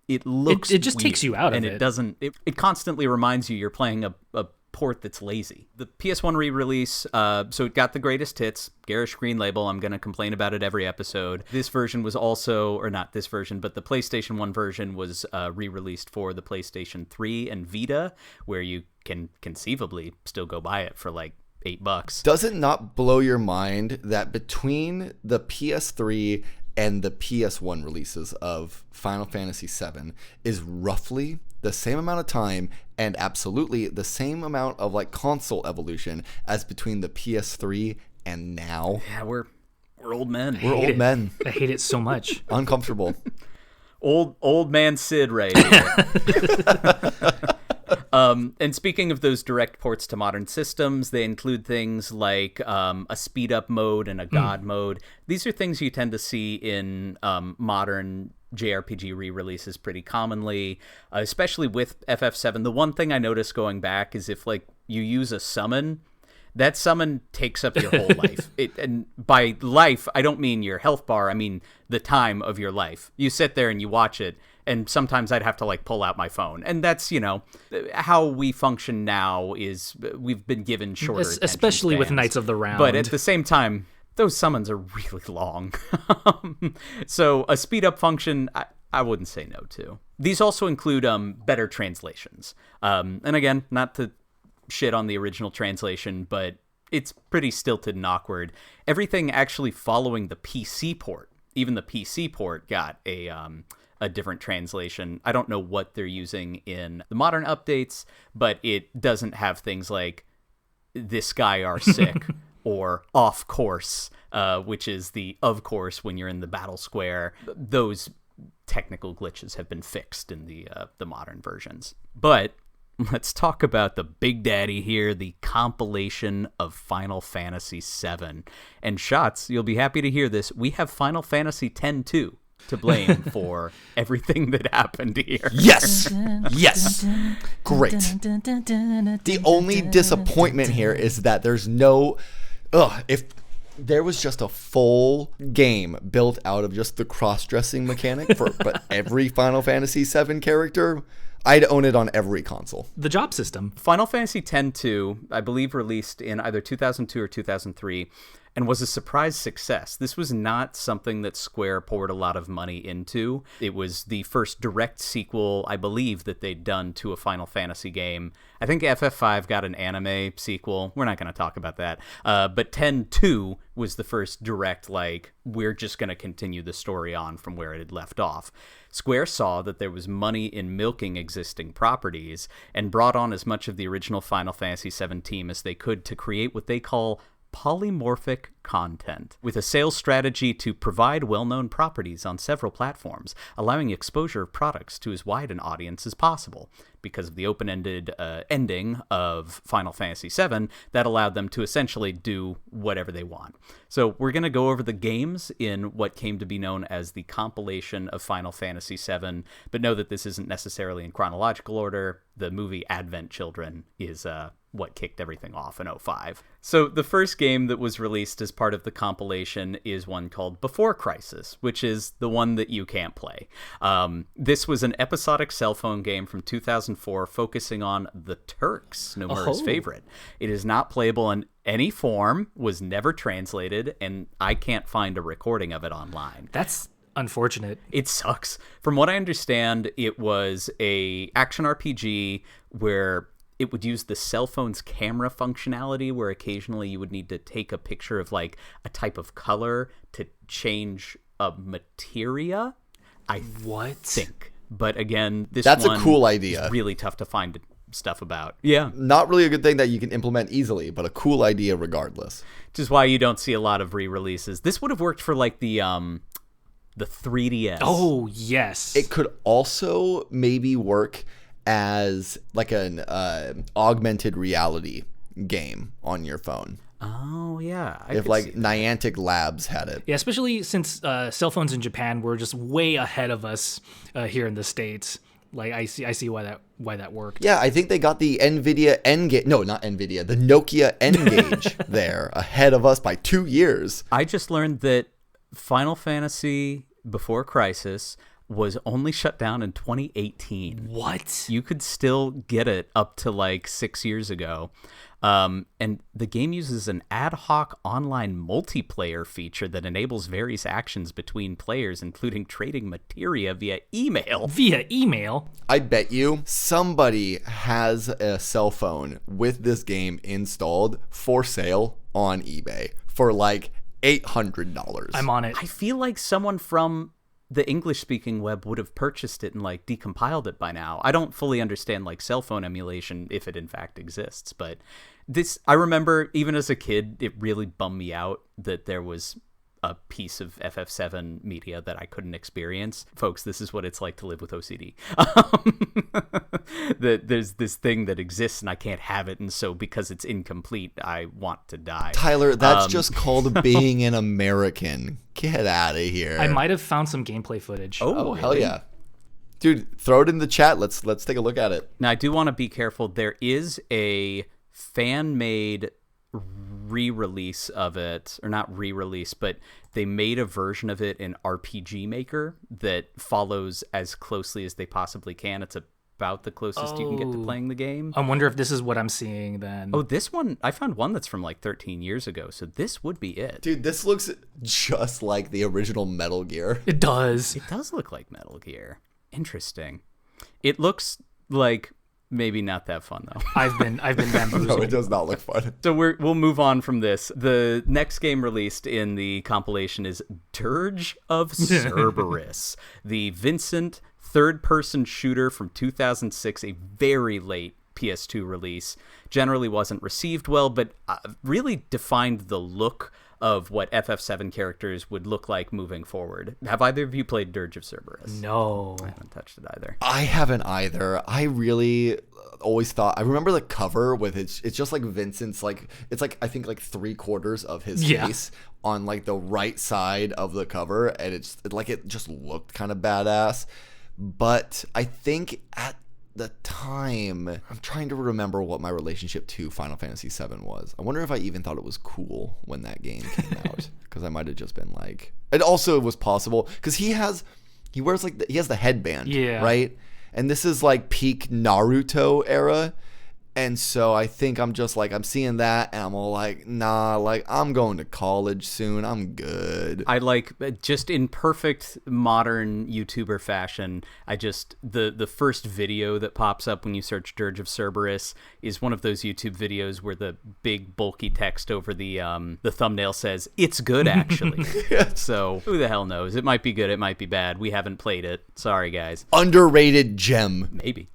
Speaker 2: it looks
Speaker 3: it just
Speaker 2: weird,
Speaker 3: takes you out of
Speaker 2: and
Speaker 3: it.
Speaker 2: It doesn't. It constantly reminds you you're playing a port that's lazy. The PS1 re-release, so it got the greatest hits, garish green label. I'm going to complain about it every episode. This version was also, or not this version, but the PlayStation 1 version was re-released for the PlayStation 3 and Vita, where you can conceivably still go buy it for like $8.
Speaker 1: Does it not blow your mind that between the PS3 and the PS1 releases of Final Fantasy VII is roughly the same amount of time and absolutely the same amount of like console evolution as between the PS3 and now?
Speaker 2: Yeah, we're old men.
Speaker 1: We're old men.
Speaker 3: I hate it so much.
Speaker 1: Uncomfortable.
Speaker 2: Old man Sid right here. And speaking of those direct ports to modern systems, they include things like a speed up mode and a god mode. These are things you tend to see in modern JRPG re-releases pretty commonly, especially with FF7. The one thing I noticed going back is if like you use a summon, that summon takes up your whole life. And by life, I don't mean your health bar. I mean the time of your life. You sit there and you watch it, and sometimes I'd have to like pull out my phone. And that's, how we function now is we've been given shorter attention
Speaker 3: especially with
Speaker 2: spans.
Speaker 3: Knights of the Round.
Speaker 2: But at the same time, those summons are really long. So a speed up function, I wouldn't say no to. These also include better translations. And again, not to shit on the original translation, but it's pretty stilted and awkward. Everything actually following the PC port, even the PC port got a different translation. I don't know what they're using in the modern updates, but it doesn't have things like "this guy are sick" or "off course," which is the "of course" when you're in the battle square. Those technical glitches have been fixed in the modern versions. But let's talk about the big daddy here, the compilation of Final Fantasy VII. And Shots, you'll be happy to hear this. We have Final Fantasy X too to blame for everything that happened here.
Speaker 1: Yes! Yes! Great. The only disappointment here is that there's no... if there was just a full game built out of just the cross-dressing mechanic for but every Final Fantasy VII character, I'd own it on every console.
Speaker 3: The job system.
Speaker 2: Final Fantasy X-2, I believe, released in either 2002 or 2003. and was a surprise success. This was not something that Square poured a lot of money into. It was the first direct sequel, I believe, that they'd done to a Final Fantasy game. I think FF5 got an anime sequel. We're not going to talk about that. But 10-2 was the first direct, like, we're just going to continue the story on from where it had left off. Square saw that there was money in milking existing properties and brought on as much of the original Final Fantasy VII team as they could to create what they call polymorphic content, with a sales strategy to provide well-known properties on several platforms, allowing exposure of products to as wide an audience as possible. Because of the open-ended ending of Final Fantasy VII, that allowed them to essentially do whatever they want. So we're going to go over the games in what came to be known as the compilation of Final Fantasy VII, but know that this isn't necessarily in chronological order. The movie Advent Children is what kicked everything off in 2005. So the first game that was released as part of the compilation is one called Before Crisis, which is the one that you can't play. This was an episodic cell phone game from 2004 focusing on the Turks, Nomura's favorite. It is not playable in any form, was never translated, and I can't find a recording of it online.
Speaker 3: That's unfortunate.
Speaker 2: It sucks. From what I understand, it was a action RPG where it would use the cell phone's camera functionality, where occasionally you would need to take a picture of like a type of color to change a materia. I think. But again,
Speaker 1: that's a cool idea.
Speaker 2: Is really tough to find stuff about. Yeah.
Speaker 1: Not really a good thing that you can implement easily, but a cool idea regardless.
Speaker 2: Which is why you don't see a lot of re-releases. This would have worked for like the 3DS.
Speaker 3: Oh, yes.
Speaker 1: It could also maybe work as like an augmented reality game on your phone.
Speaker 2: Oh, yeah.
Speaker 1: If like Niantic Labs had it.
Speaker 3: Yeah, especially since cell phones in Japan were just way ahead of us here in the States. Like I see why that worked.
Speaker 1: Yeah, I think they got the Nvidia N-Gage. No, not Nvidia. The Nokia N-Gage there ahead of us by 2 years.
Speaker 2: I just learned that Final Fantasy Before Crisis was only shut down in 2018.
Speaker 3: What?
Speaker 2: You could still get it up to like 6 years ago. And the game uses an ad hoc online multiplayer feature that enables various actions between players, including trading materia via email.
Speaker 3: Via email?
Speaker 1: I bet you somebody has a cell phone with this game installed for sale on eBay for like $800.
Speaker 3: I'm on it.
Speaker 2: I feel like someone from the English-speaking web would have purchased it and like decompiled it by now. I don't fully understand like cell phone emulation if it in fact exists, but this, I remember even as a kid, it really bummed me out that there was a piece of FF7 media that I couldn't experience. Folks, this is what it's like to live with OCD. That there's this thing that exists and I can't have it, and so because it's incomplete, I want to die.
Speaker 1: Tyler, that's just called being an American. Get out of here.
Speaker 3: I might have found some gameplay footage.
Speaker 1: Oh, hell yeah. Dude, throw it in the chat. Let's take a look at it.
Speaker 2: Now, I do want to be careful. There is a fan-made re-release of it, or not re-release, but they made a version of it in RPG Maker that follows as closely as they possibly can. It's about the closest you can get to playing the game.
Speaker 3: I wonder if this is what I'm seeing then.
Speaker 2: Oh, this one, I found one that's from like 13 years ago, so this would be it.
Speaker 1: Dude, this looks just like the original Metal Gear.
Speaker 3: It does.
Speaker 2: It does look like Metal Gear. Interesting. It looks like maybe not that fun though.
Speaker 3: I've been bamboozled.
Speaker 1: No, it does not look fun.
Speaker 2: So we'll move on from this. The next game released in the compilation is Dirge of Cerberus, the Vincent third-person shooter from 2006, a very late PS2 release. Generally wasn't received well, but really defined the look of what FF7 characters would look like moving forward. Have either of you played Dirge of Cerberus?
Speaker 3: No.
Speaker 2: I haven't touched it either.
Speaker 1: I haven't either. I really always thought, I remember the cover with it's just like Vincent's, like, it's like, I think like 3/4 of his face on like the right side of the cover, and it just looked kind of badass. But I think at the time, I'm trying to remember what my relationship to Final Fantasy VII was. I wonder if I even thought it was cool when that game came out, because I might have just been like, it also was possible because he wears like he has the headband, right? And this is like peak Naruto era, And so I think I'm just like, I'm seeing that and I'm all like, nah, like I'm going to college soon. I'm good.
Speaker 2: I like, just in perfect modern YouTuber fashion, the first video that pops up when you search Dirge of Cerberus is one of those YouTube videos where the big bulky text over the thumbnail says, "It's good, actually." So who the hell knows? It might be good, it might be bad. We haven't played it. Sorry, guys.
Speaker 1: Underrated gem.
Speaker 2: Maybe.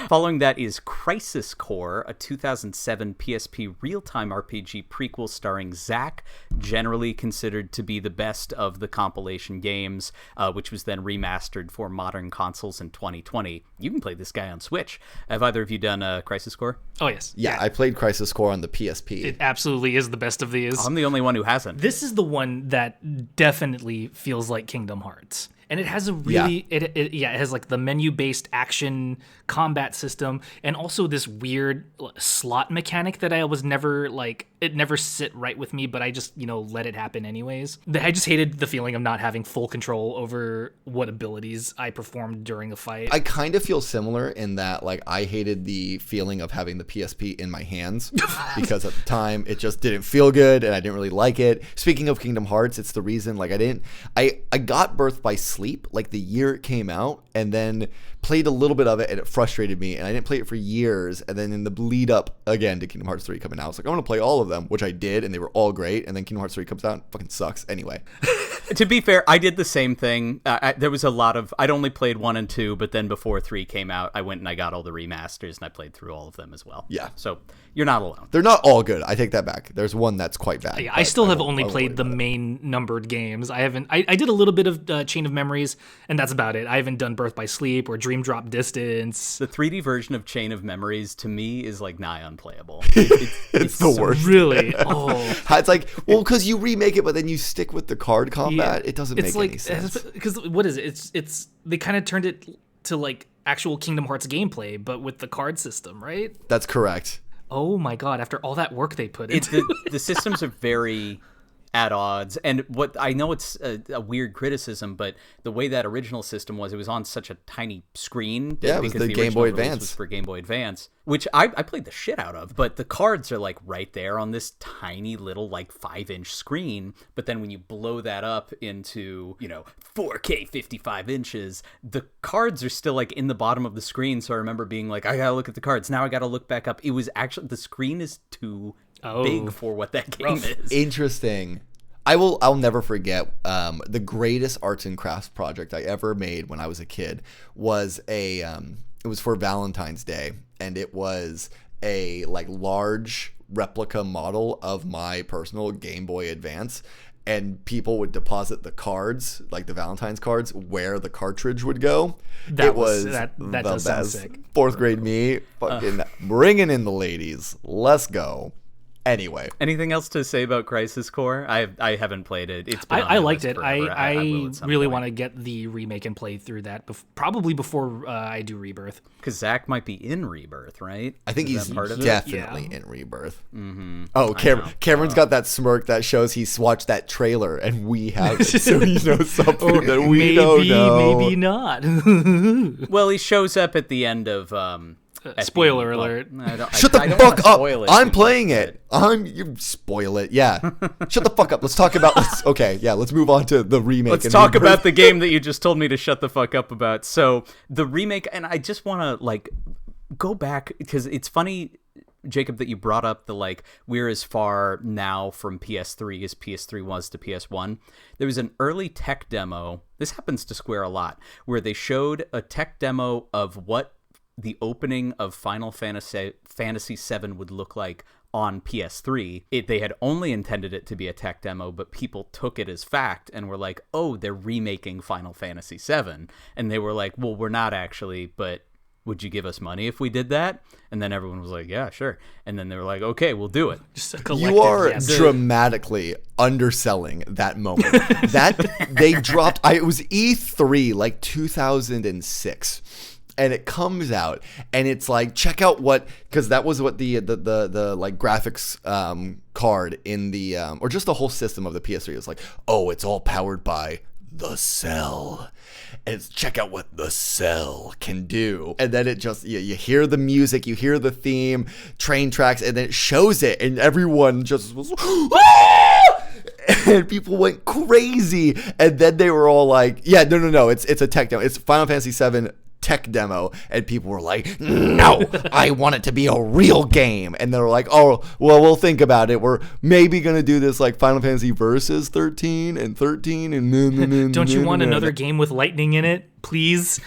Speaker 2: Following that is Crisis Core, a 2007 PSP real-time RPG prequel starring Zack, generally considered to be the best of the compilation games, which was then remastered for modern consoles in 2020. You can play this guy on Switch. Have either of you done Crisis Core?
Speaker 3: Oh, yes.
Speaker 1: Yeah, I played Crisis Core on the PSP.
Speaker 3: It absolutely is the best of these.
Speaker 2: I'm the only one who hasn't.
Speaker 3: This is the one that definitely feels like Kingdom Hearts. And it has a really, it has like the menu-based action combat system, and also this weird slot mechanic that I was never like, it never sit right with me, but I just, let it happen anyways. I just hated the feeling of not having full control over what abilities I performed during a fight.
Speaker 1: I kind of feel similar in that, like, I hated the feeling of having the PSP in my hands because at the time it just didn't feel good and I didn't really like it. Speaking of Kingdom Hearts, it's the reason, like, I got Birth by Sleep like the year it came out, and then played a little bit of it and it frustrated me, and I didn't play it for years. And then in the lead up again to Kingdom Hearts 3 coming out, I was like, I want to play all of them, which I did, and they were all great. And then Kingdom Hearts 3 comes out and fucking sucks anyway.
Speaker 2: To be fair, I did the same thing. There was a lot of, I'd only played 1 and 2, but then before 3 came out, I went and I got all the remasters and I played through all of them as well.
Speaker 1: Yeah.
Speaker 2: So you're not alone.
Speaker 1: They're not all good. I take that back. There's one that's quite bad.
Speaker 3: Yeah, I still have only played the main numbered games. I did a little bit of Chain of Memories, and that's about it. I haven't done Birth by Sleep or Dream Drop Distance.
Speaker 2: The 3D version of Chain of Memories to me is like nigh unplayable.
Speaker 1: It's the worst.
Speaker 3: Really? Oh.
Speaker 1: It's like, well, because you remake it, but then you stick with the card combat. Yeah. It doesn't make any sense.
Speaker 3: Because what is it? It's they kind of turned it to like actual Kingdom Hearts gameplay, but with the card system, right?
Speaker 1: That's correct.
Speaker 3: Oh my god! After all that work they put into
Speaker 2: the systems are very at odds, and what I know, it's a weird criticism, but the way that original system was, it was on such a tiny screen.
Speaker 1: Yeah, it was the Game Boy Advance.
Speaker 2: Was for Game Boy Advance, which I played the shit out of, but the cards are like right there on this tiny little like 5-inch screen. But then when you blow that up into 4K 55 inches, the cards are still like in the bottom of the screen. So I remember being like, I gotta look at the cards now. I gotta look back up. It was actually, the screen is too big for what that game is.
Speaker 1: Interesting. I'll never forget the greatest arts and crafts project I ever made when I was a kid was it was for Valentine's Day, and it was a like large replica model of my personal Game Boy Advance, and people would deposit the cards, like the Valentine's cards, where the cartridge would go.
Speaker 3: That
Speaker 1: the
Speaker 3: does sound
Speaker 1: best.
Speaker 3: sick.
Speaker 1: 4th grade me, fucking bringing in the ladies. Let's go. Anyway,
Speaker 2: anything else to say about Crisis Core? I haven't played it. It's been
Speaker 3: I liked it.
Speaker 2: Forever.
Speaker 3: I really want to get the remake and play through that probably before I do Rebirth.
Speaker 2: Because Zach might be in Rebirth, right?
Speaker 1: I think he's
Speaker 2: part of
Speaker 1: definitely in Rebirth. Mm-hmm. Oh, Cameron's got that smirk that shows he's watched that trailer, and we haven't, so he knows something that we don't know.
Speaker 3: Maybe not.
Speaker 2: Well, he shows up at the end of.
Speaker 3: Spoiler alert.
Speaker 1: Shut the fuck up. I'm playing it. You spoil it. Yeah. Shut the fuck up. Let's talk about let's move on to the remake.
Speaker 2: Let's talk about the game that you just told me to shut the fuck up about. So the remake, and I just want to like go back because it's funny, Jacob, that you brought up the like we're as far now from PS3 as PS3 was to PS1. There was an early tech demo. This happens to Square a lot, where they showed a tech demo of what the opening of Final Fantasy VII would look like on PS3. They had only intended it to be a tech demo, but people took it as fact and were like, oh, they're remaking Final Fantasy VII. And they were like, well, we're not actually, but would you give us money if we did that? And then everyone was like, yeah, sure. And then they were like, okay, we'll do it.
Speaker 1: You are dramatically underselling that moment. That they dropped, it was E3 like 2006. And it comes out, and it's like, check out because that was what the like graphics card in the or just the whole system of the PS3 was like. Oh, it's all powered by the cell. And it's check out what the cell can do. And then it just, you hear the music, you hear the theme, train tracks, and then it shows it, and everyone just was, and people went crazy. And then they were all like, yeah, no, it's a tech demo. It's Final Fantasy VII tech demo, and people were like, no, I want it to be a real game. And they were like, oh, well, we'll think about it. We're maybe gonna do this like Final Fantasy Versus 13 and
Speaker 3: don't you want another game with lightning in it, please?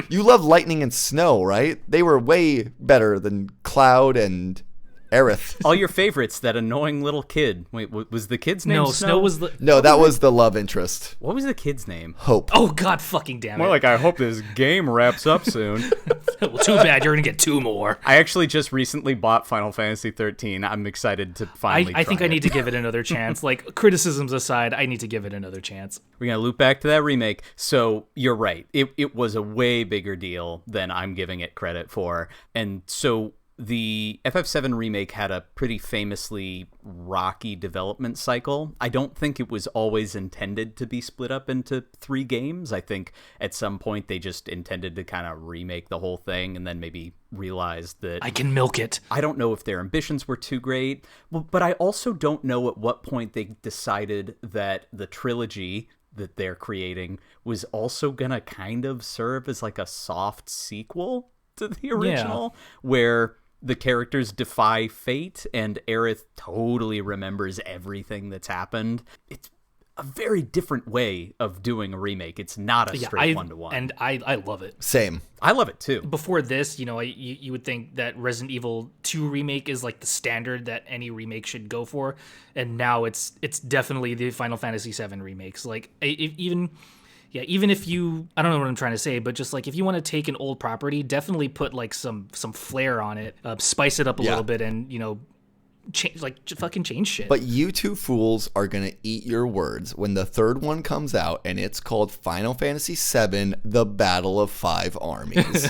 Speaker 1: You love lightning and snow, right? They were way better than Cloud and Aerith.
Speaker 2: All your favorites, that annoying little kid. Wait, was the kid's name
Speaker 3: Snow was the...
Speaker 1: No, that was the love interest.
Speaker 2: What was the kid's name?
Speaker 1: Hope.
Speaker 3: Oh, God fucking damn it.
Speaker 2: More like, I hope this game wraps up soon.
Speaker 3: Well, too bad, you're going to get 2 more.
Speaker 2: I actually just recently bought Final Fantasy 13. I'm excited to finally
Speaker 3: I think I need to give it another chance. Like, criticisms aside, I need to give it another chance.
Speaker 2: We're going to loop back to that remake. So you're right. It was a way bigger deal than I'm giving it credit for. And so the FF7 remake had a pretty famously rocky development cycle. I don't think it was always intended to be split up into 3 games. I think at some point they just intended to kind of remake the whole thing and then maybe realized that
Speaker 3: I can milk it.
Speaker 2: I don't know if their ambitions were too great, but I also don't know at what point they decided that the trilogy that they're creating was also gonna kind of serve as like a soft sequel to the original, where the characters defy fate and Aerith totally remembers everything that's happened. It's a very different way of doing a remake. It's not a straight one-to-one.
Speaker 3: And I love it.
Speaker 1: Same.
Speaker 2: I love it too.
Speaker 3: Before this, you would think that Resident Evil 2 remake is like the standard that any remake should go for, and now it's definitely the Final Fantasy VII remakes. Like even if you, I don't know what I'm trying to say, but just like if you want to take an old property, definitely put like some flair on it, spice it up a little bit, and change shit.
Speaker 1: But you two fools are gonna eat your words when the 3rd one comes out, and it's called Final Fantasy VII: The Battle of 5 Armies.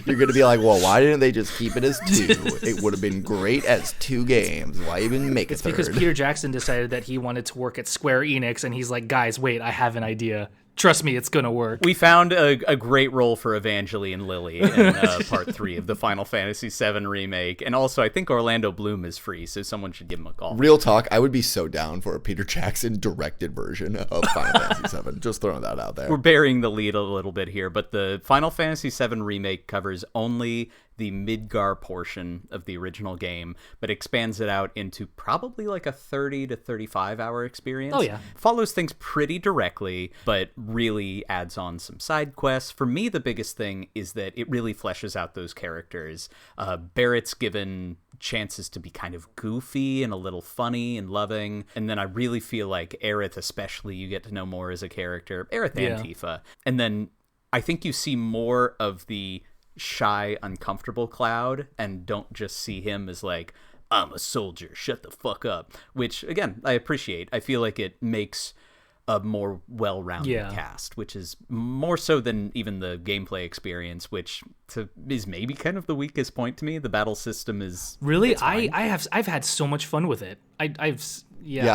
Speaker 1: You're gonna be like, well, why didn't they just keep it as 2? It would have been great as 2 games. Why even make a 3rd?
Speaker 3: Because Peter Jackson decided that he wanted to work at Square Enix, and he's like, guys, wait, I have an idea. Trust me, it's gonna work.
Speaker 2: We found a great role for Evangeline Lilly in part 3 of the Final Fantasy VII remake, and also I think Orlando Bloom is free, so someone should give him a call.
Speaker 1: Real talk, I would be so down for a Peter Jackson directed version of Final Fantasy VII. Just throwing that out there.
Speaker 2: We're burying the lead a little bit here, but the Final Fantasy VII remake covers only the Midgar portion of the original game, but expands it out into probably like a 30 to 35 hour experience.
Speaker 3: Oh, yeah.
Speaker 2: Follows things pretty directly, but really adds on some side quests. For me, the biggest thing is that it really fleshes out those characters. Barrett's given chances to be kind of goofy and a little funny and loving, and then I really feel like Aerith especially, you get to know more as a character. Aerith and Tifa. And then I think you see more of the shy, uncomfortable Cloud, and don't just see him as like, I'm a soldier, shut the fuck up, which again I appreciate. I feel like it makes a more well-rounded cast, which is more so than even the gameplay experience, which is maybe kind of the weakest point to me. The battle system is
Speaker 3: really I've had so much fun with it. I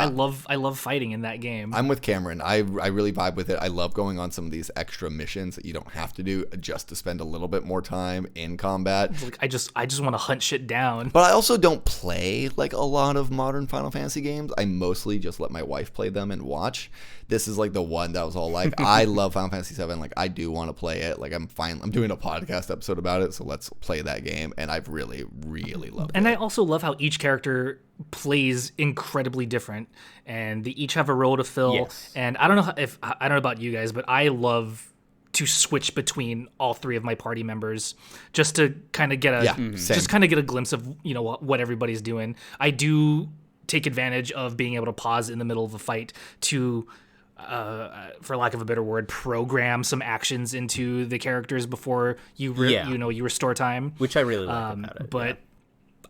Speaker 3: love fighting in that game.
Speaker 1: I'm with Kameron. I really vibe with it. I love going on some of these extra missions that you don't have to do just to spend a little bit more time in combat.
Speaker 3: It's like I just want to hunt shit down.
Speaker 1: But I also don't play like a lot of modern Final Fantasy games. I mostly just let my wife play them and watch. This is like the one that was all like, I love Final Fantasy VII. Like I do want to play it. Like I'm doing a podcast episode about it, so let's play that game. And I've really, really loved it.
Speaker 3: And I also love how each character plays incredibly different, and they each have a role to fill.
Speaker 2: Yes.
Speaker 3: And I don't know about you guys, but I love to switch between all 3 of my party members just to kind of get a glimpse of what everybody's doing. I do take advantage of being able to pause in the middle of a fight to for lack of a better word, program some actions into the characters before you restore time,
Speaker 2: which I really like about it.
Speaker 3: But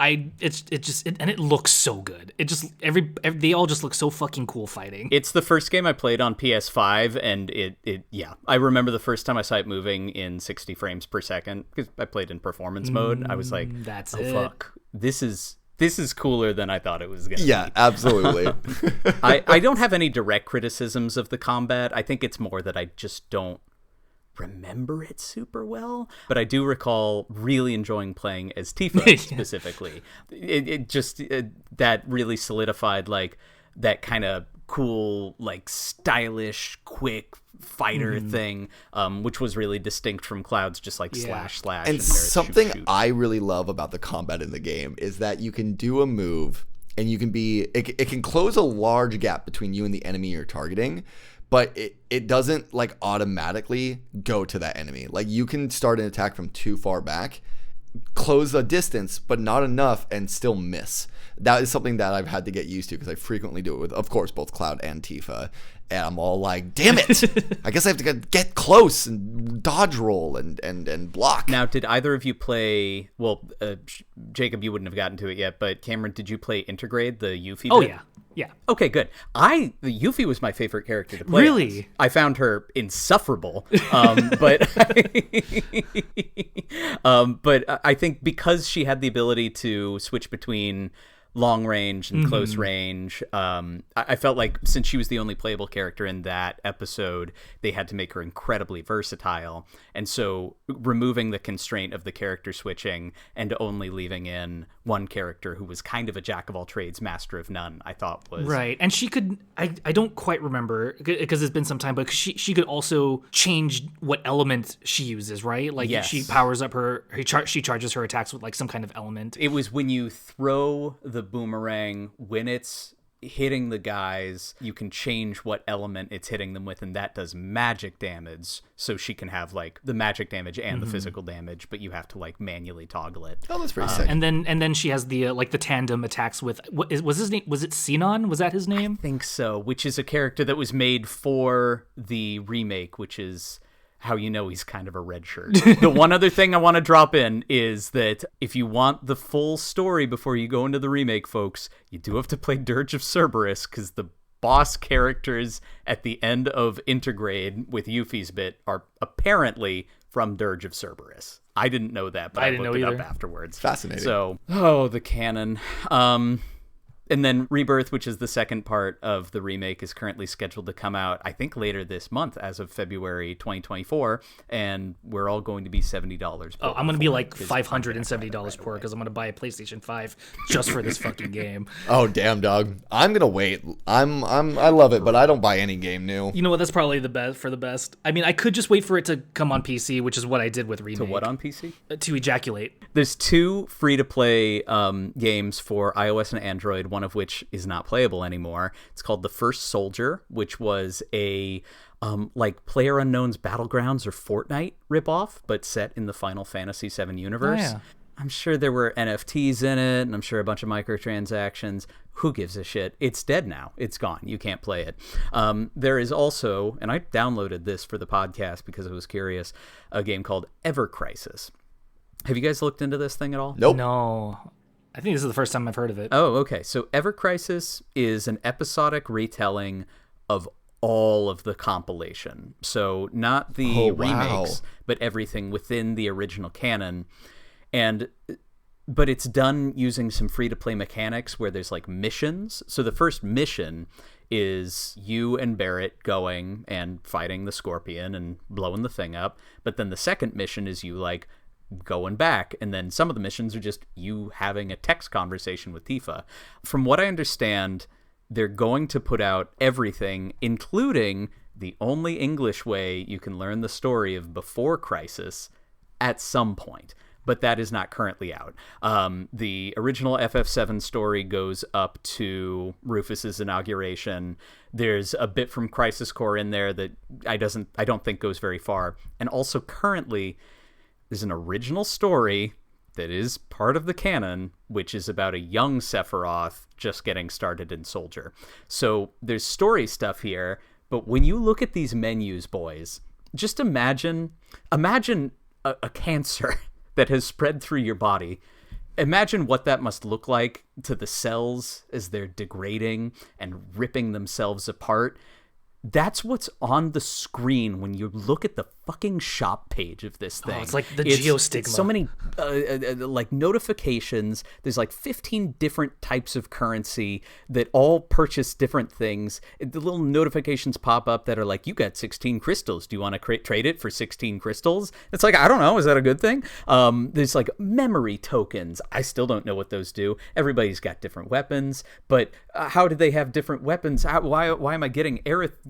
Speaker 3: it looks so good. It just they all just look so fucking cool fighting.
Speaker 2: It's the first game I played on PS5, and I remember the first time I saw it moving in 60 frames per second because I played in performance mode. I was like,
Speaker 3: that's
Speaker 2: fuck, this is this is cooler than I thought it was going to be.
Speaker 1: Yeah, absolutely.
Speaker 2: I don't have any direct criticisms of the combat. I think it's more that I just don't remember it super well, but I do recall really enjoying playing as Tifa specifically. It just that really solidified like that kind of cool, like stylish, quick fighter thing, which was really distinct from Cloud's just like slash.
Speaker 1: And something shoot. I really love about the combat in the game is that you can do a move and you can it can close a large gap between you and the enemy you're targeting, but it doesn't like automatically go to that enemy. Like you can start an attack from too far back, close a distance, but not enough, and still miss. That is something that I've had to get used to because I frequently do it with, of course, both Cloud and Tifa. And I'm all like, damn it! I guess I have to get close and dodge roll and block.
Speaker 2: Now, did either of you play, well, Jacob, you wouldn't have gotten to it yet, but Cameron, did you play Intergrade, the Yuffie
Speaker 3: Oh,
Speaker 2: bit?
Speaker 3: yeah. Yeah.
Speaker 2: Okay, good. Yuffie was my favorite character to play.
Speaker 3: Really?
Speaker 2: As. I found her insufferable. But I think because she had the ability to switch between long range and close range, I felt like since she was the only playable character in that episode, they had to make her incredibly versatile. And so removing the constraint of the character switching and only leaving in one character who was kind of a jack of all trades, master of none, I thought was...
Speaker 3: Right. And she could... I don't quite remember because it's been some time, but she could also change what element she uses, right? Like she powers up she charges her attacks with like some kind of element.
Speaker 2: It was when you throw the boomerang, when it's hitting the guys, you can change what element it's hitting them with, and that does magic damage, so she can have like the magic damage and the physical damage, but you have to like manually toggle it.
Speaker 1: Oh, that's pretty sick.
Speaker 3: And then she has the like the tandem attacks with was his name, was it Sinon? Was that his name?
Speaker 2: I think so, which is a character that was made for the remake, which is how you know he's kind of a red shirt. The one other thing I want to drop in is that if you want the full story before you go into the remake, folks, you do have to play Dirge of Cerberus, because the boss characters at the end of Intergrade with Yuffie's bit are apparently from Dirge of Cerberus. I didn't know that, but I looked it up afterwards.
Speaker 1: Fascinating.
Speaker 2: So, the canon. And then Rebirth, which is the second part of the remake, is currently scheduled to come out, I think, later this month, as of February 2024, and we're all going to be $70 poor.
Speaker 3: Oh, I'm going to be like $570 poor because I'm going to buy a PlayStation 5 just for this fucking game.
Speaker 1: Oh, damn, dog. I'm going to wait. I love it, but I don't buy any game new.
Speaker 3: You know what? That's probably the best. I mean, I could just wait for it to come on PC, which is what I did with Remake.
Speaker 2: To what on PC?
Speaker 3: To Ejaculate.
Speaker 2: There's two free-to-play games for iOS and Android, one of which is not playable anymore. It's called The First Soldier, which was a like PlayerUnknown's Battlegrounds or Fortnite ripoff, but set in the Final Fantasy VII universe. Oh, yeah. I'm sure there were NFTs in it, and I'm sure a bunch of microtransactions. Who gives a shit? It's dead now. It's gone. You can't play it. There is also, and I downloaded this for the podcast because I was curious, a game called Ever Crisis. Have you guys looked into this thing at all?
Speaker 1: Nope.
Speaker 3: No. I think this is the first time I've heard of it.
Speaker 2: Oh, okay. So Ever Crisis is an episodic retelling of all of the compilation. So not the remakes, but everything within the original canon. But it's done using some free-to-play mechanics where there's like missions. So the first mission is you and Barrett going and fighting the Scorpion and blowing the thing up. But then the second mission is you like going back, and then some of the missions are just you having a text conversation with Tifa. From what I understand, they're going to put out everything, including the only English way you can learn the story of Before Crisis at some point, but that is not currently out. The original FF7 story goes up to Rufus's inauguration. There's a bit from Crisis Core in there that I don't think goes very far. And also currently there's an original story that is part of the canon, which is about a young Sephiroth just getting started in Soldier. So there's story stuff here, but when you look at these menus, boys, just imagine a cancer that has spread through your body. Imagine what that must look like to the cells as they're degrading and ripping themselves apart. That's what's on the screen when you look at the fucking shop page of this thing.
Speaker 3: It's like the geostigma.
Speaker 2: It's so many like notifications. There's like 15 different types of currency that all purchase different things. The little notifications pop up that are like, you got 16 crystals. Do you want to trade it for 16 crystals? It's like, I don't know. Is that a good thing? There's like memory tokens. I still don't know what those do. Everybody's got different weapons, but how do they have different weapons? Why am I getting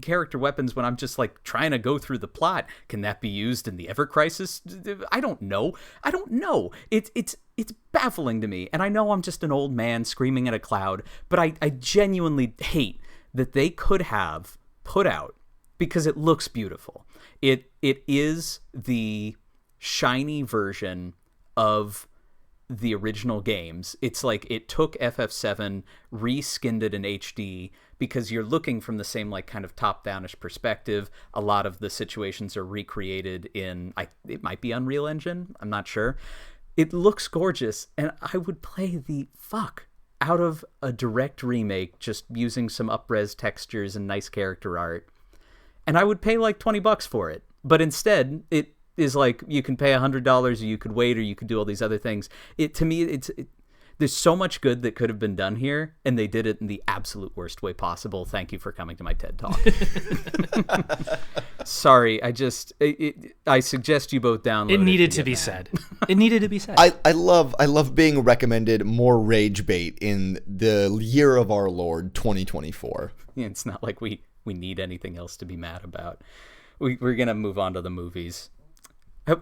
Speaker 2: character weapons when I'm just like trying to go through the plot? Can that be used in the Ever Crisis? I don't know. It's baffling to me. And I know I'm just an old man screaming at a cloud, but I genuinely hate that they could have put out, because it looks beautiful. It is the shiny version of the original games. It's like it took FF7, reskinned it in HD, because you're looking from the same like kind of top-downish perspective. A lot of the situations are recreated in, it might be Unreal Engine, I'm not sure. It looks gorgeous, and I would play the fuck out of a direct remake just using some up-res textures and nice character art. And I would pay like $20 for it. But instead, it is like, you can pay $100, or you could wait, or you could do all these other things. To me, there's so much good that could have been done here, and they did it in the absolute worst way possible. Thank you for coming to my TED Talk. Sorry, I suggest you both download it.
Speaker 3: It needed to be said. It needed to be said.
Speaker 1: I love being recommended more rage bait in the year of our Lord 2024.
Speaker 2: Yeah, it's not like we need anything else to be mad about. We're gonna move on to the movies.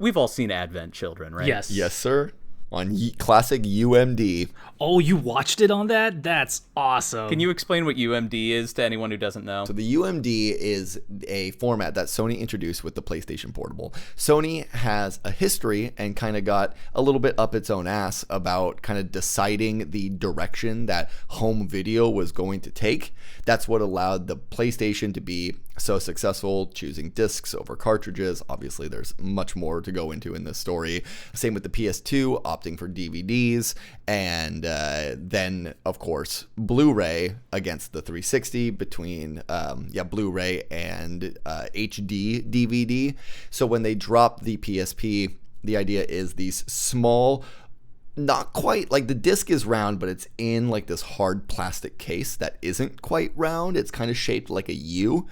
Speaker 2: We've all seen Advent Children, right?
Speaker 1: Yes, sir. On classic UMD.
Speaker 3: Oh, you watched it on that? That's awesome.
Speaker 2: Can you explain what UMD is to anyone who doesn't know?
Speaker 1: So the UMD is a format that Sony introduced with the PlayStation Portable. Sony has a history and kind of got a little bit up its own ass about kind of deciding the direction that home video was going to take. That's what allowed the PlayStation to be so successful, choosing discs over cartridges. Obviously, there's much more to go into in this story. Same with the PS2, opting for DVDs, and then, of course, Blu-ray against the 360 between Blu-ray and HD DVD. So when they drop the PSP, the idea is these small, not quite, like the disc is round, but it's in like this hard plastic case that isn't quite round. It's kind of shaped like a U.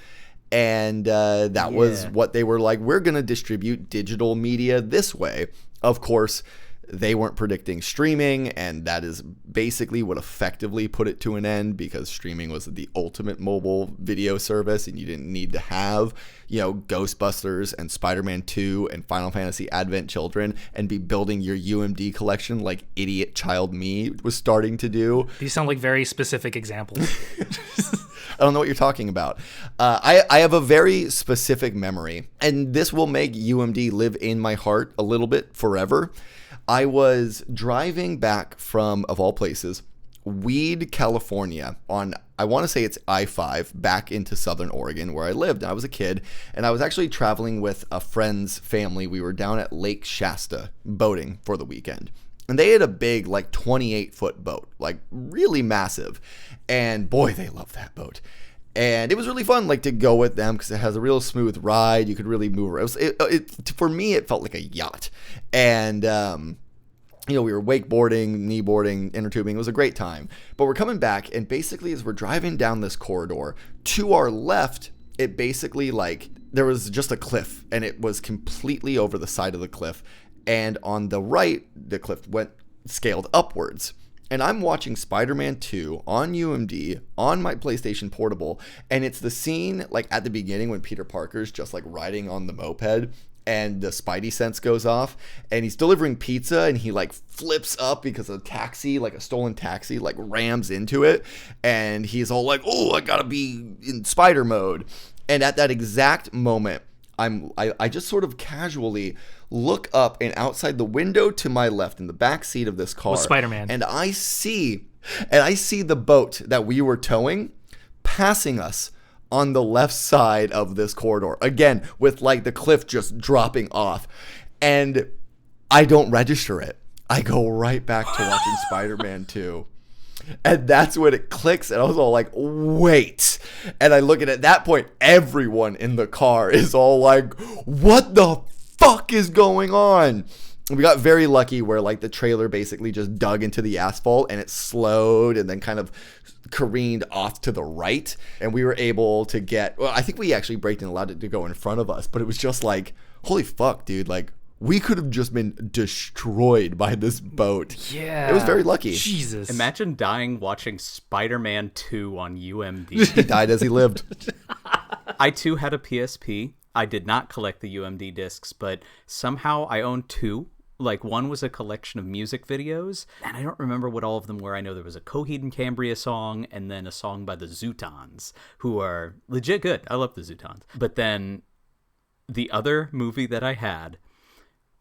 Speaker 1: And that was what they were like, we're going to distribute digital media this way. Of course, they weren't predicting streaming, and that is basically what effectively put it to an end, because streaming was the ultimate mobile video service, and you didn't need to have, Ghostbusters and Spider-Man 2 and Final Fantasy Advent Children and be building your UMD collection like idiot child me was starting to do.
Speaker 3: These sound like very specific examples.
Speaker 1: I don't know what you're talking about. I have a very specific memory, and this will make UMD live in my heart a little bit forever. I was driving back from, of all places, Weed, California, on, I want to say it's I-5, back into Southern Oregon where I lived. And I was a kid, and I was actually traveling with a friend's family. We were down at Lake Shasta boating for the weekend. And they had a big, like 28-foot boat, like really massive. And boy, they love that boat. And it was really fun, like, to go with them because it has a real smooth ride. You could really move around. For me, it felt like a yacht. And, we were wakeboarding, kneeboarding, inner tubing. It was a great time. But we're coming back, and basically as we're driving down this corridor, to our left, it basically, like, there was just a cliff, and it was completely over the side of the cliff. And on the right, the cliff scaled upwards. And I'm watching Spider-Man 2 on UMD on my PlayStation Portable, and it's the scene like at the beginning when Peter Parker's just like riding on the moped and the Spidey sense goes off and he's delivering pizza and he like flips up because a taxi, like a stolen taxi, like rams into it, and he's all like, "Oh, I gotta be in Spider mode." And at that exact moment, I just sort of casually look up, and outside the window to my left in the back seat of this car,
Speaker 3: with Spider-Man,
Speaker 1: and I see the boat that we were towing passing us on the left side of this corridor, again with like the cliff just dropping off, and I don't register it. I go right back to watching Spider-Man 2. And that's when it clicks, and I was all like, wait. And I look at that point, everyone in the car is all like, what the fuck is going on? We got very lucky where like the trailer basically just dug into the asphalt and it slowed and then kind of careened off to the right, and we were able to get, well, I think we actually braked and allowed it to go in front of us, but it was just like, holy fuck, dude, like we could have just been destroyed by this boat.
Speaker 3: Yeah.
Speaker 1: It was very lucky.
Speaker 3: Jesus.
Speaker 2: Imagine dying watching Spider-Man 2 on UMD.
Speaker 1: He died as he lived.
Speaker 2: I too had a PSP. I did not collect the UMD discs, but somehow I owned two. Like, one was a collection of music videos, and I don't remember what all of them were. I know there was a Coheed and Cambria song, and then a song by the Zootons, who are legit good. I love the Zootons. But then the other movie that I had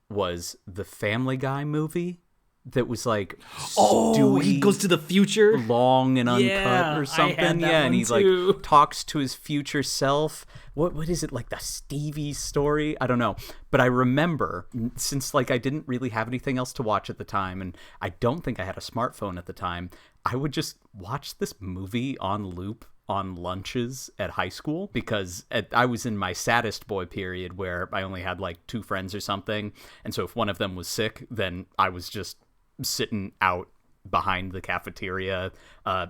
Speaker 2: was the Family Guy movie that was like
Speaker 3: he goes to the future,
Speaker 2: long and uncut
Speaker 3: Yeah,
Speaker 2: or
Speaker 3: I
Speaker 2: something.
Speaker 3: had that
Speaker 2: Yeah, and
Speaker 3: one
Speaker 2: he
Speaker 3: too.
Speaker 2: like talks to his future self. What is it, like the Stevie story? I don't know. But I remember, since like I didn't really have anything else to watch at the time, and I don't think I had a smartphone at the time, I would just watch this movie on loop on lunches at high school, because I was in my saddest boy period where I only had like 2 friends or something. And so if one of them was sick, then I was just sitting out behind the cafeteria,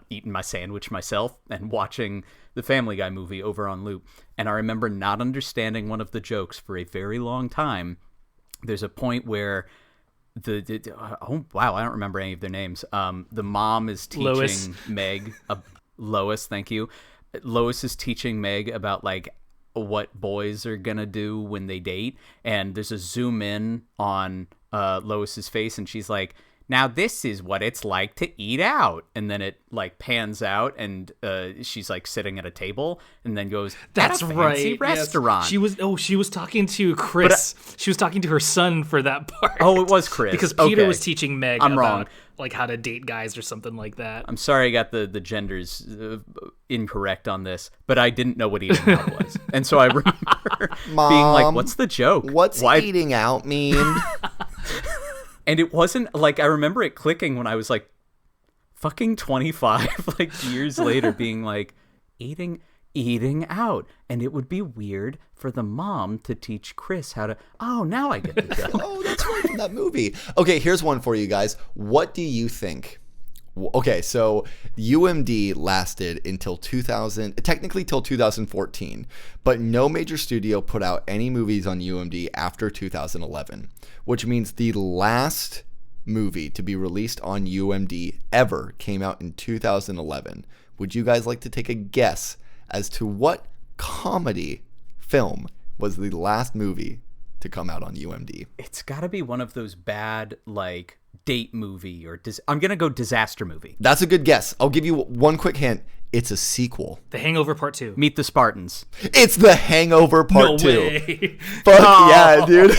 Speaker 2: eating my sandwich myself and watching the Family Guy movie over on loop. And I remember not understanding one of the jokes for a very long time. There's a point where oh wow, I don't remember any of their names. The mom is teaching
Speaker 3: Lois.
Speaker 2: Meg, Lois, thank you. Lois is teaching Meg about like what boys are gonna do when they date, and there's a zoom in on Lois's face, and she's like, now this is what it's like to eat out. And then it like pans out, and she's like sitting at a table, and then goes,
Speaker 3: That's
Speaker 2: at a
Speaker 3: right.
Speaker 2: fancy restaurant.
Speaker 3: Yes. She was talking to Chris. She was talking to her son for that part.
Speaker 2: Oh, it was Chris.
Speaker 3: Because Peter
Speaker 2: Okay.
Speaker 3: was teaching Meg
Speaker 2: I'm
Speaker 3: about
Speaker 2: wrong.
Speaker 3: like how to date guys or something like that.
Speaker 2: I'm sorry I got the genders incorrect on this, but I didn't know what eating out was. And so I remember being like,
Speaker 1: Mom,
Speaker 2: what's the joke?
Speaker 1: What's
Speaker 2: Why?
Speaker 1: eating out mean?
Speaker 2: And it wasn't like, I remember it clicking when I was like fucking 25, like years later, being like, eating out. And it would be weird for the mom to teach Chris how to, oh, now I get the joke.
Speaker 1: Oh, that's right, from that movie. Okay, here's one for you guys. What do you think? Okay, so UMD lasted until 2000, technically till 2014, but no major studio put out any movies on UMD after 2011, which means the last movie to be released on UMD ever came out in 2011. Would you guys like to take a guess as to what comedy film was the last movie to come out on UMD?
Speaker 2: It's got to be one of those bad, like, date movie or I'm going to go disaster movie.
Speaker 1: That's a good guess. I'll give you one quick hint. It's a sequel.
Speaker 3: The Hangover Part 2.
Speaker 2: Meet the Spartans.
Speaker 1: It's The Hangover Part 2.
Speaker 3: Way.
Speaker 1: Fuck yeah, dude.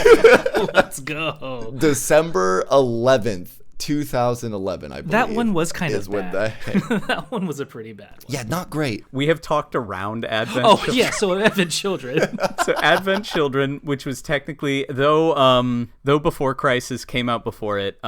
Speaker 3: Let's go.
Speaker 1: December 11th, 2011, I believe.
Speaker 3: That one was kind
Speaker 1: is
Speaker 3: of
Speaker 1: when
Speaker 3: bad.
Speaker 1: the
Speaker 3: That one was a pretty bad one.
Speaker 1: Yeah, not great.
Speaker 2: We have talked around Advent.
Speaker 3: Oh, yeah, so Advent Children.
Speaker 2: So Advent Children, which was technically, though Before Crisis came out before it,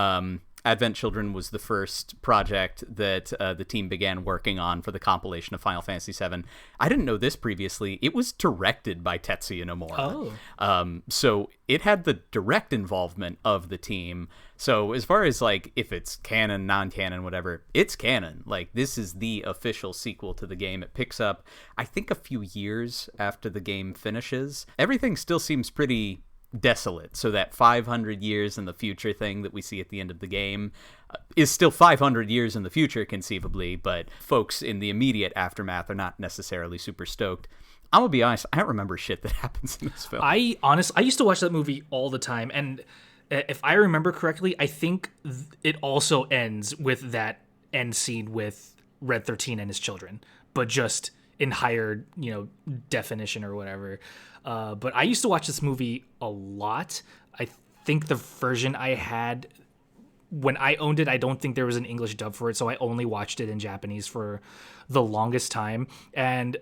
Speaker 2: Advent Children was the first project that the team began working on for the compilation of Final Fantasy VII. I didn't know this previously. It was directed by Tetsuya Nomura.
Speaker 3: Oh.
Speaker 2: So it had the direct involvement of the team. So as far as like if it's canon, non-canon, whatever, it's canon. Like this is the official sequel to the game. It picks up, I think, a few years after the game finishes. Everything still seems pretty desolate, so that 500 years in the future thing that we see at the end of the game is still 500 years in the future conceivably, but folks in the immediate aftermath are not necessarily super stoked. I'm gonna be honest, I don't remember shit that happens in this film.
Speaker 3: I used to watch that movie all the time, and if I remember correctly, I think it also ends with that end scene with Red 13 and his children, but just in higher, definition or whatever. But I used to watch this movie a lot. I think the version I had when I owned it, I don't think there was an English dub for it, so I only watched it in Japanese for the longest time. And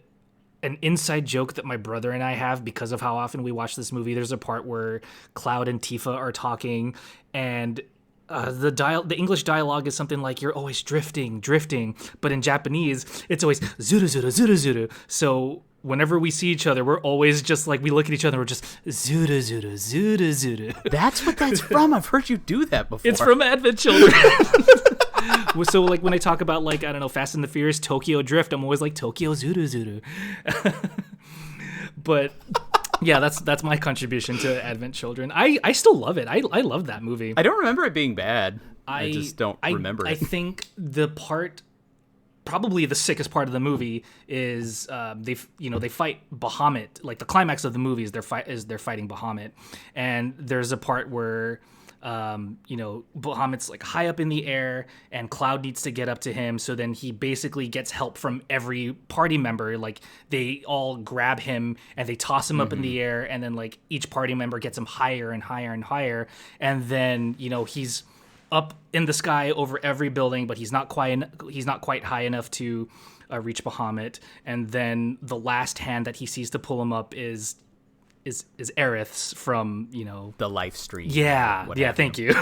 Speaker 3: an inside joke that my brother and I have because of how often we watch this movie, there's a part where Cloud and Tifa are talking, and the English dialogue is something like, you're always drifting, but in Japanese it's always zuru zuru zuru zuru. So whenever we see each other, we're always just like, we look at each other, we're just zuru zuru zuru zuru.
Speaker 2: That's what that's from. I've heard you do that before.
Speaker 3: It's from Advent Children. So like when I talk about, like, I don't know, Fast and the Furious Tokyo Drift, I'm always like Tokyo zuru zuru. But yeah, that's my contribution to Advent Children. I still love it. I love that movie.
Speaker 2: I don't remember it being bad. I just don't remember it.
Speaker 3: I think probably the sickest part of the movie is they fight Bahamut. Like, the climax of the movie is they're fighting Bahamut, and there's a part where Bahamut's like high up in the air and Cloud needs to get up to him. So then he basically gets help from every party member. Like, they all grab him and they toss him up in the air. And then, like, each party member gets him higher and higher and higher. And then, he's up in the sky over every building, but he's not quite high enough to reach Bahamut. And then the last hand that he sees to pull him up is Aerith's from,
Speaker 2: the live stream.
Speaker 3: Yeah, thank you.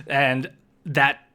Speaker 3: And that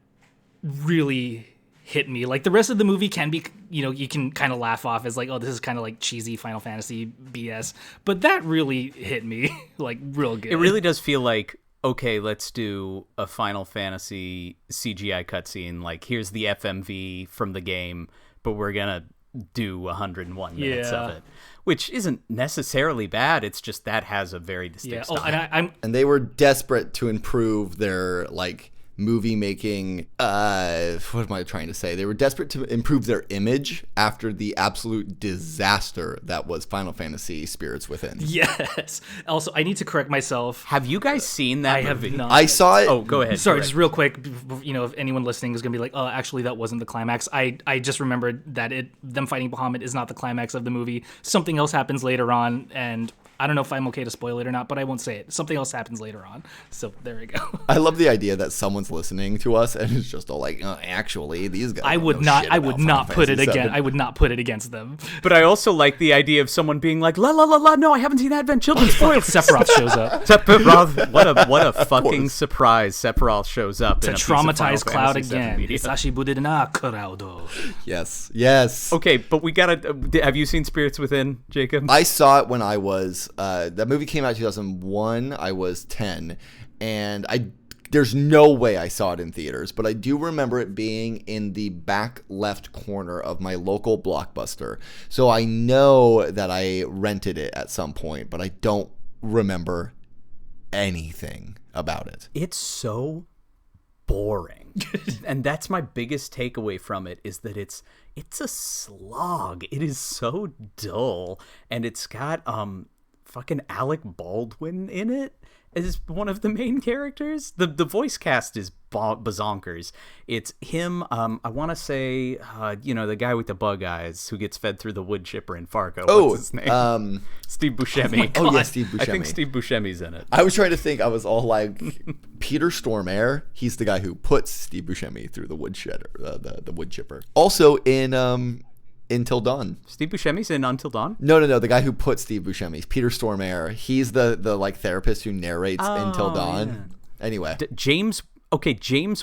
Speaker 3: really hit me. Like, the rest of the movie can be, you can kind of laugh off as like, oh, this is kind of like cheesy Final Fantasy BS, but that really hit me like real good.
Speaker 2: It really does feel like, okay, let's do a Final Fantasy CGI cutscene. Like, here's the FMV from the game, but we're gonna do 101 minutes of it, which isn't necessarily bad. It's just that has a very distinct style.
Speaker 1: And they were desperate to improve their, like, movie making. What am I trying to say? They were desperate to improve their image after the absolute disaster that was Final Fantasy Spirits Within.
Speaker 3: Yes. Also, I need to correct myself.
Speaker 2: Have you guys seen that movie?
Speaker 3: I have not.
Speaker 1: I saw it.
Speaker 2: Oh, go ahead.
Speaker 3: Sorry, just real quick. If anyone listening is gonna be like, oh, actually, that wasn't the climax. I just remembered that them fighting Bahamut is not the climax of the movie. Something else happens later on, and I don't know if I'm okay to spoil it or not, but I won't say it. Something else happens later on. So there we go.
Speaker 1: I love the idea that someone's listening to us and it's just all like, actually, these guys.
Speaker 3: I would not put it against them.
Speaker 2: But I also like the idea of someone being like, la la la la, no, I haven't seen Advent Children. Spoiled.
Speaker 3: Sephiroth shows up.
Speaker 2: Sephiroth, what a fucking surprise! Sephiroth shows up
Speaker 3: to traumatize Cloud again.
Speaker 1: Yes.
Speaker 2: Okay, but we gotta. Have you seen Spirits Within, Jacob?
Speaker 1: I saw it when I was. That movie came out in 2001. I was 10, and there's no way I saw it in theaters, but I do remember it being in the back left corner of my local Blockbuster. So I know that I rented it at some point, but I don't remember anything about it.
Speaker 2: It's so boring. And that's my biggest takeaway from it, is that it's a slog. It is so dull, and it's got fucking Alec Baldwin in it as one of the main characters. The voice cast is bazonkers. It's him, I want to say, the guy with the bug eyes who gets fed through the wood chipper in Fargo. What's his name? Steve Buscemi.
Speaker 1: Oh, yeah, Steve Buscemi.
Speaker 2: I think Steve Buscemi's in it.
Speaker 1: I was trying to think. I was all like, Peter Stormare. He's the guy who puts Steve Buscemi through the wood shedder, the wood chipper. Also in Until Dawn.
Speaker 2: Steve Buscemi's in Until Dawn?
Speaker 1: No. The guy who put Steve Buscemi, Peter Stormare. He's the like therapist who narrates Until Dawn. Yeah. Anyway,
Speaker 2: James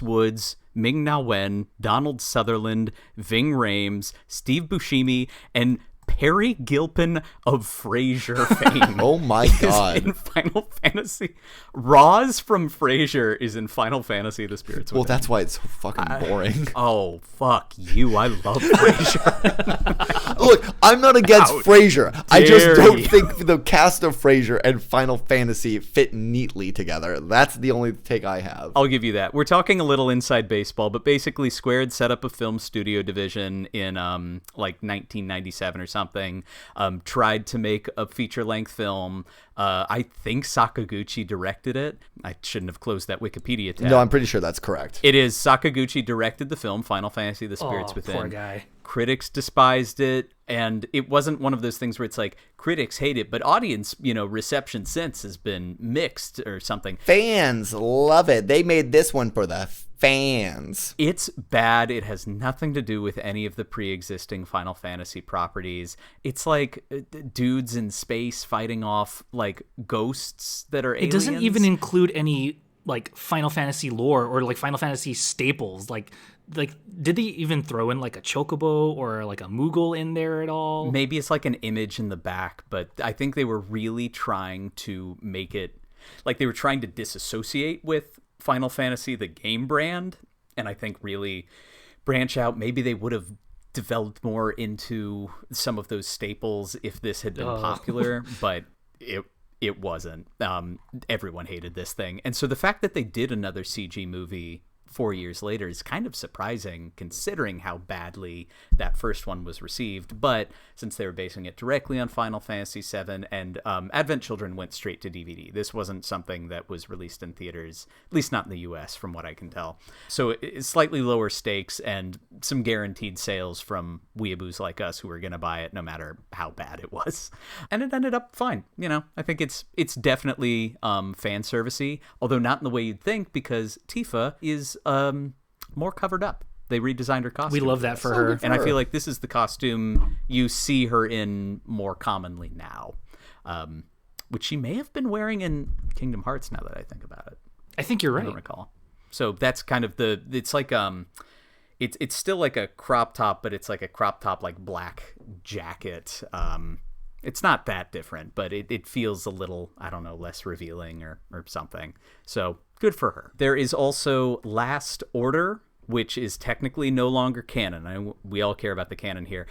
Speaker 2: Woods, Ming-Na Wen, Donald Sutherland, Ving Rhames, Steve Buscemi, and Perry Gilpin of Frasier fame.
Speaker 1: Oh my God.
Speaker 2: In Final Fantasy. Roz from Frasier is in Final Fantasy The Spirits Within.
Speaker 1: Well, that's why it's so fucking boring.
Speaker 2: Oh, fuck you. I love Frasier.
Speaker 1: Look, I'm not against Frasier. I just don't think the cast of Frasier and Final Fantasy fit neatly together. That's the only take I have.
Speaker 2: I'll give you that. We're talking a little inside baseball, but basically Squared set up a film studio division in 1997 or something. Tried to make a feature-length film. I think Sakaguchi directed it. I shouldn't have closed that Wikipedia tab.
Speaker 1: No, I'm pretty sure that's correct.
Speaker 2: It is. Sakaguchi directed the film Final Fantasy The Spirits Within.
Speaker 3: Poor guy.
Speaker 2: Critics despised it, and it wasn't one of those things where it's like, critics hate it, but audience, reception since has been mixed or something.
Speaker 1: Fans love it. They made this one for the fans.
Speaker 2: It's bad. It has nothing to do with any of the pre-existing Final Fantasy properties. It's like dudes in space fighting off like ghosts that are aliens.
Speaker 3: It doesn't even include any like Final Fantasy lore or like Final Fantasy staples. Like did they even throw in like a chocobo or like a Moogle in there at all?
Speaker 2: Maybe it's like an image in the back, but I think they were really trying to make it like they were trying to disassociate with Final Fantasy, the game brand, and I think really branch out. Maybe they would have developed more into some of those staples if this had been popular, but it wasn't. Everyone hated this thing. And so the fact that they did another CG movie 4 years later is kind of surprising considering how badly that first one was received. But since they were basing it directly on Final Fantasy VII and Advent Children went straight to DVD, this wasn't something that was released in theaters, at least not in the US from what I can tell. So it's slightly lower stakes and some guaranteed sales from weeaboos like us who were going to buy it no matter how bad it was. And it ended up fine. You know, I think it's definitely fan servicey, although not in the way you'd think because Tifa is more covered up. They redesigned her costume.
Speaker 3: We love that for her.
Speaker 2: And I feel like this is the costume you see her in more commonly now, which she may have been wearing in Kingdom Hearts now that I think about it.
Speaker 3: I think you're right.
Speaker 2: I don't recall. So that's kind of it's like, it's still like a crop top, but it's like a crop top, like black jacket. It's not that different, but it feels a little, I don't know, less revealing or something. So good for her. There is also Last Order, which is technically no longer canon. We all care about the canon here.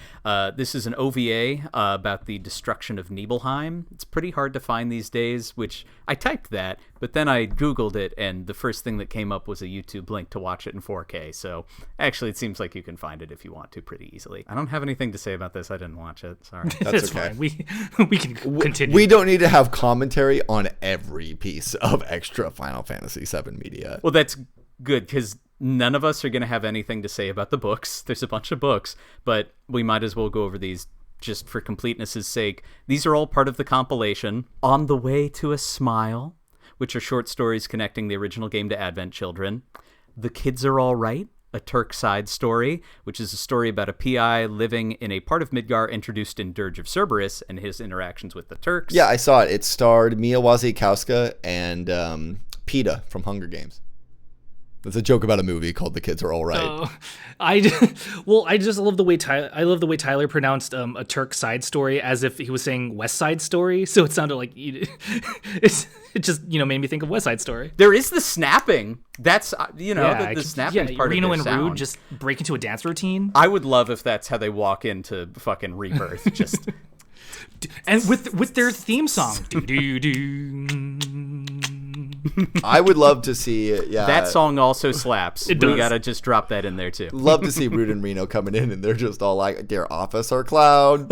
Speaker 2: This is an OVA about the destruction of Nibelheim. It's pretty hard to find these days, which I typed that, but then I Googled it, and the first thing that came up was a YouTube link to watch it in 4K. So actually, it seems like you can find it if you want to pretty easily. I don't have anything to say about this. I didn't watch it. Sorry.
Speaker 3: That's okay. Fine. We can continue.
Speaker 1: We don't need to have commentary on every piece of extra Final Fantasy VII media.
Speaker 2: Well, that's good, because none of us are going to have anything to say about the books. There's a bunch of books, but we might as well go over these just for completeness' sake. These are all part of the compilation On the Way to a Smile, which are short stories connecting the original game to Advent Children. The Kids Are All Right, a Turk side story, which is a story about a PI living in a part of Midgar introduced in Dirge of Cerberus and his interactions with the Turks.
Speaker 1: Yeah, I saw it. It starred Mia Wasikowska and PETA from Hunger Games. It's a joke about a movie called The Kids Are All Right.
Speaker 3: I just love the way Tyler pronounced a Turk side story as if he was saying West Side Story. So it sounded like it just made me think of West Side Story.
Speaker 2: There is the snapping. That's the snapping part
Speaker 3: Reno
Speaker 2: of their
Speaker 3: and
Speaker 2: sound.
Speaker 3: Rude just break into a dance routine.
Speaker 2: I would love if that's how they walk into fucking Rebirth. Just
Speaker 3: and with their theme song. Do.
Speaker 1: I would love to see it. Yeah,
Speaker 2: that song also slaps.
Speaker 3: It does.
Speaker 2: We gotta just drop that in there too.
Speaker 1: Love to see Rude and Reno coming in and they're just all like, "Dear Officer Cloud."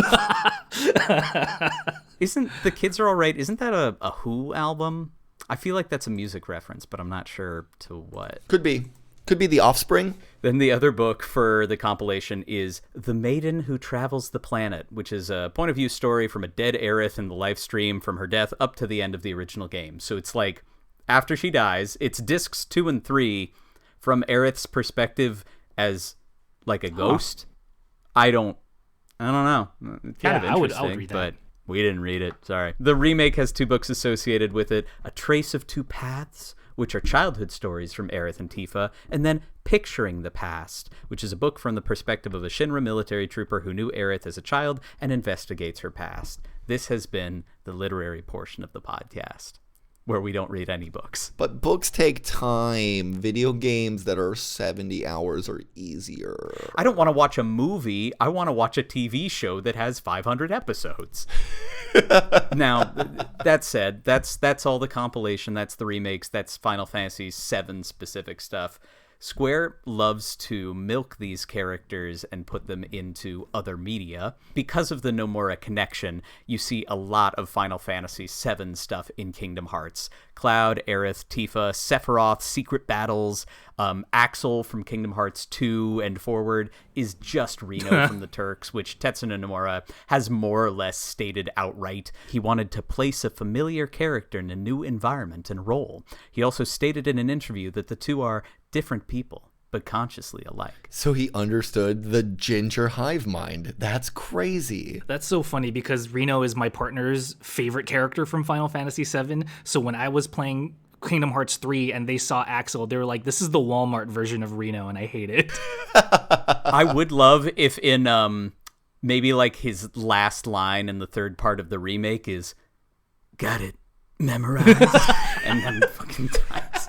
Speaker 2: Isn't The Kids Are All Right? Isn't that a Who album? I feel like that's a music reference, but I'm not sure to what.
Speaker 1: Could be The Offspring.
Speaker 2: Then the other book for the compilation is The Maiden Who Travels the Planet, which is a point of view story from a dead Aerith in the live stream from her death up to the end of the original game. So it's like after she dies, it's discs 2 and 3 from Aerith's perspective as like a ghost. I don't know. It's kind of interesting,
Speaker 3: I would read that.
Speaker 2: But we didn't read it. Sorry. The remake has 2 books associated with it: A Trace of Two Paths, which are childhood stories from Aerith and Tifa, and then Picturing the Past, which is a book from the perspective of a Shinra military trooper who knew Aerith as a child and investigates her past. This has been the literary portion of the podcast, where we don't read any books.
Speaker 1: But books take time. Video games that are 70 hours are easier.
Speaker 2: I don't want to watch a movie. I want to watch a TV show that has 500 episodes. Now, that said, that's all the compilation. That's the remakes. That's Final Fantasy VII specific stuff. Square loves to milk these characters and put them into other media. Because of the Nomura connection, you see a lot of Final Fantasy VII stuff in Kingdom Hearts. Cloud, Aerith, Tifa, Sephiroth, Secret Battles, Axel from Kingdom Hearts 2 and forward is just Reno from the Turks, which Tetsuya Nomura has more or less stated outright. He wanted to place a familiar character in a new environment and role. He also stated in an interview that the two are different people, but consciously alike.
Speaker 1: So he understood the ginger hive mind. That's crazy.
Speaker 3: That's so funny because Reno is my partner's favorite character from Final Fantasy VII. So when I was playing Kingdom Hearts 3 and they saw Axel, they were like, this is the Walmart version of Reno, and I hate it.
Speaker 2: I would love if in maybe like his last line in the third part of the remake is, got it memorized, and then fucking dies.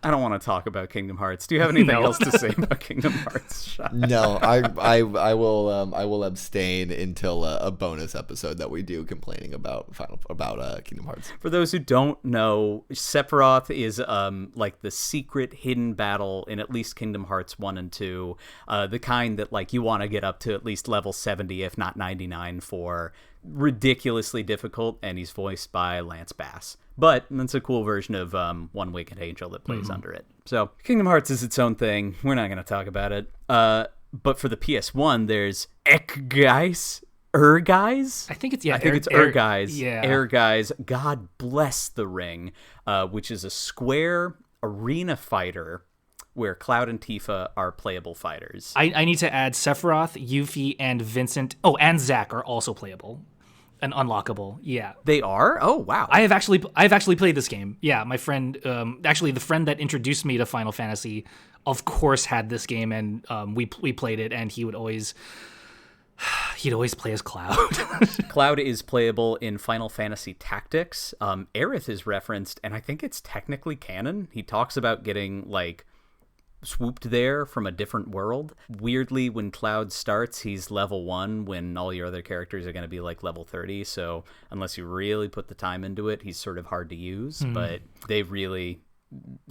Speaker 2: I don't want to talk about Kingdom Hearts. Do you have anything else to say about Kingdom Hearts, Sean?
Speaker 1: No, I will abstain until a bonus episode that we do complaining about Kingdom Hearts.
Speaker 2: For those who don't know, Sephiroth is like the secret hidden battle in at least Kingdom Hearts 1 and 2, the kind that like you want to get up to at least level 70 if not 99 for. Ridiculously difficult, and he's voiced by Lance Bass. But that's a cool version of One Wicked Angel that plays under it. So Kingdom Hearts is its own thing. We're not going to talk about it. But for the PS1, there's Ehrgeiz.
Speaker 3: I think it's
Speaker 2: Ehrgeiz.
Speaker 3: Yeah.
Speaker 2: Ehrgeiz. God Bless the Ring, which is a square arena fighter where Cloud and Tifa are playable fighters.
Speaker 3: I need to add Sephiroth, Yuffie, and Vincent. Oh, and Zack are also playable and unlockable. Yeah,
Speaker 2: They are? Oh, wow.
Speaker 3: I've actually played this game. Yeah, my friend, actually the friend that introduced me to Final Fantasy, of course, had this game, and we played it, and he'd always play as Cloud.
Speaker 2: Cloud is playable in Final Fantasy Tactics. Aerith is referenced, and I think it's technically canon. He talks about getting like swooped there from a different world. Weirdly, when Cloud starts, he's level 1 when all your other characters are going to be like level 30. So unless you really put the time into it, he's sort of hard to use. But they really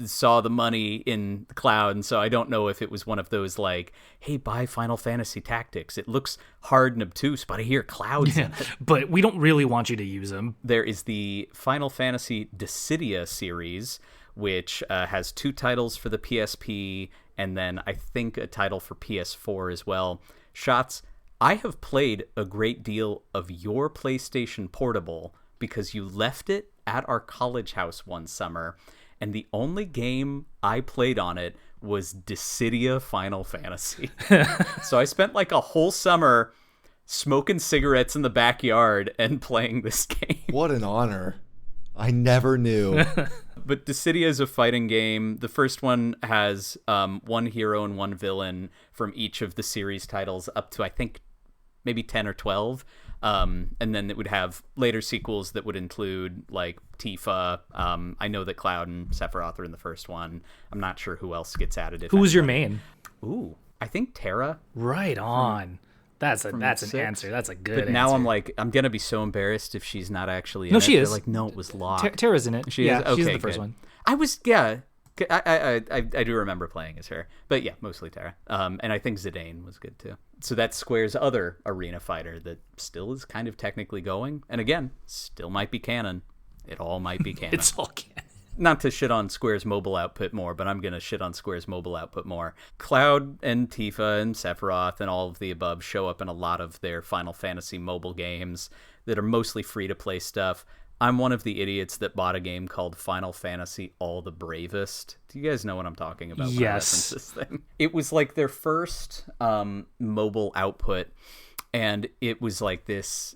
Speaker 2: saw the money in Cloud, and so I don't know if it was one of those like, hey, buy Final Fantasy Tactics. It looks hard and obtuse, but I hear Cloud's in it.
Speaker 3: But we don't really want you to use him.
Speaker 2: There is the Final Fantasy Dissidia series, which has 2 titles for the PSP, and then I think a title for PS4 as well. Shots, I have played a great deal of your PlayStation Portable because you left it at our college house one summer, and the only game I played on it was Dissidia Final Fantasy. So I spent like a whole summer smoking cigarettes in the backyard and playing this game.
Speaker 1: What an honor. I never knew.
Speaker 2: But Dissidia is a fighting game. The first one has 1 hero and 1 villain from each of the series titles up to, I think, maybe 10 or 12. And then it would have later sequels that would include, like, Tifa. I know that Cloud and Sephiroth are in the first one. I'm not sure who else gets added.
Speaker 3: Who's your main?
Speaker 2: Ooh, I think Terra.
Speaker 3: Right on. That's an answer. That's a good answer.
Speaker 2: But now I'm like, I'm going to be so embarrassed if she's not actually in
Speaker 3: No,
Speaker 2: it.
Speaker 3: she is.
Speaker 2: They're like, no, it was locked.
Speaker 3: Tara's in it.
Speaker 2: She is? Okay,
Speaker 3: she's in the first
Speaker 2: good.
Speaker 3: one.
Speaker 2: I was, yeah. I do remember playing as her. But yeah, mostly Terra. And I think Zidane was good too. So that's Square's other arena fighter that still is kind of technically going. And again, still might be canon. It all might be canon.
Speaker 3: It's all canon.
Speaker 2: Not to shit on Square's mobile output more, but I'm going to shit on Square's mobile output more. Cloud and Tifa and Sephiroth and all of the above show up in a lot of their Final Fantasy mobile games that are mostly free-to-play stuff. I'm one of the idiots that bought a game called Final Fantasy All the Bravest. Do you guys know what I'm talking about? When I reference this thing? It was like their first mobile output, and it was like this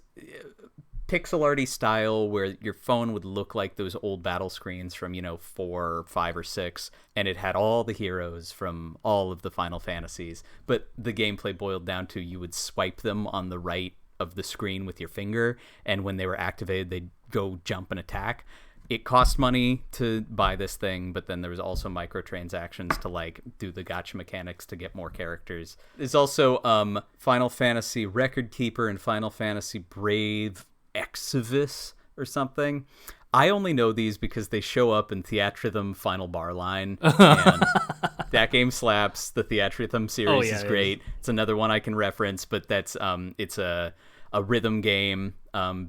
Speaker 2: pixel arty style where your phone would look like those old battle screens from 4 or 5 or 6, and it had all the heroes from all of the Final Fantasies, but the gameplay boiled down to you would swipe them on the right of the screen with your finger, and when they were activated they'd go jump and attack. It cost money to buy this thing, but then there was also microtransactions to like do the gacha mechanics to get more characters. There's also Final Fantasy Record Keeper and Final Fantasy Brave Exvius or something. I only know these because they show up in Theatrhythm Final Bar Line, and that game slaps. The Theatrhythm series is great. It's another one I can reference, but that's it's a rhythm game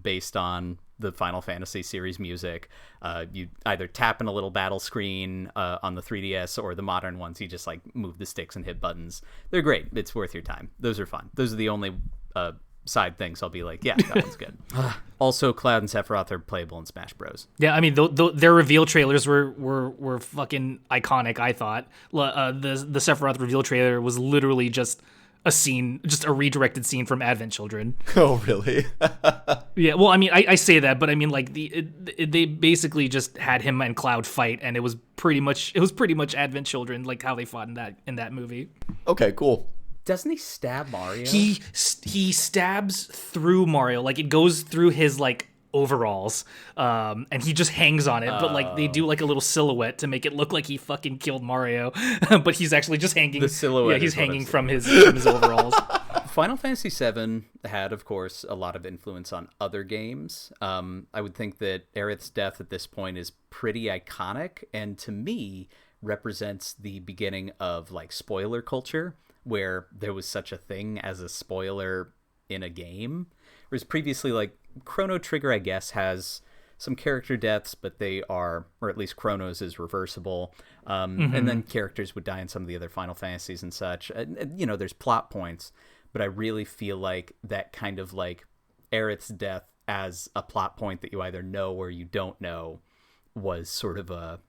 Speaker 2: based on the Final Fantasy series music. You either tap in a little battle screen on the 3DS, or the modern ones you just like move the sticks and hit buttons. They're great. It's worth your time. Those are fun. Those are the only side things I'll be like, yeah, that one's good. Also, Cloud and Sephiroth are playable in Smash Bros.
Speaker 3: Yeah, I mean, their reveal trailers were fucking iconic, I thought. The Sephiroth reveal trailer was literally just a scene, just a redirected scene from Advent Children.
Speaker 1: Oh, really?
Speaker 3: Yeah, well, I mean, I say that, but I mean, like they basically just had him and Cloud fight, and it was pretty much Advent Children, like how they fought in that movie.
Speaker 1: Okay, cool.
Speaker 2: Doesn't he stab Mario?
Speaker 3: He stabs through Mario, like it goes through his like overalls, and he just hangs on it. But like they do like a little silhouette to make it look like he fucking killed Mario, but he's actually just hanging.
Speaker 2: The silhouette.
Speaker 3: Yeah, he's
Speaker 2: is what
Speaker 3: hanging
Speaker 2: I'm saying.
Speaker 3: from his overalls.
Speaker 2: Final Fantasy VII had, of course, a lot of influence on other games. I would think that Aerith's death at this point is pretty iconic, and to me represents the beginning of like spoiler culture, where there was such a thing as a spoiler in a game. Whereas previously, like Chrono Trigger, I guess, has some character deaths, but they are, or at least Chrono's is reversible. And then characters would die in some of the other Final Fantasies and such. And, you know, there's plot points, but I really feel like that kind of like Aerith's death as a plot point that you either know or you don't know was sort of a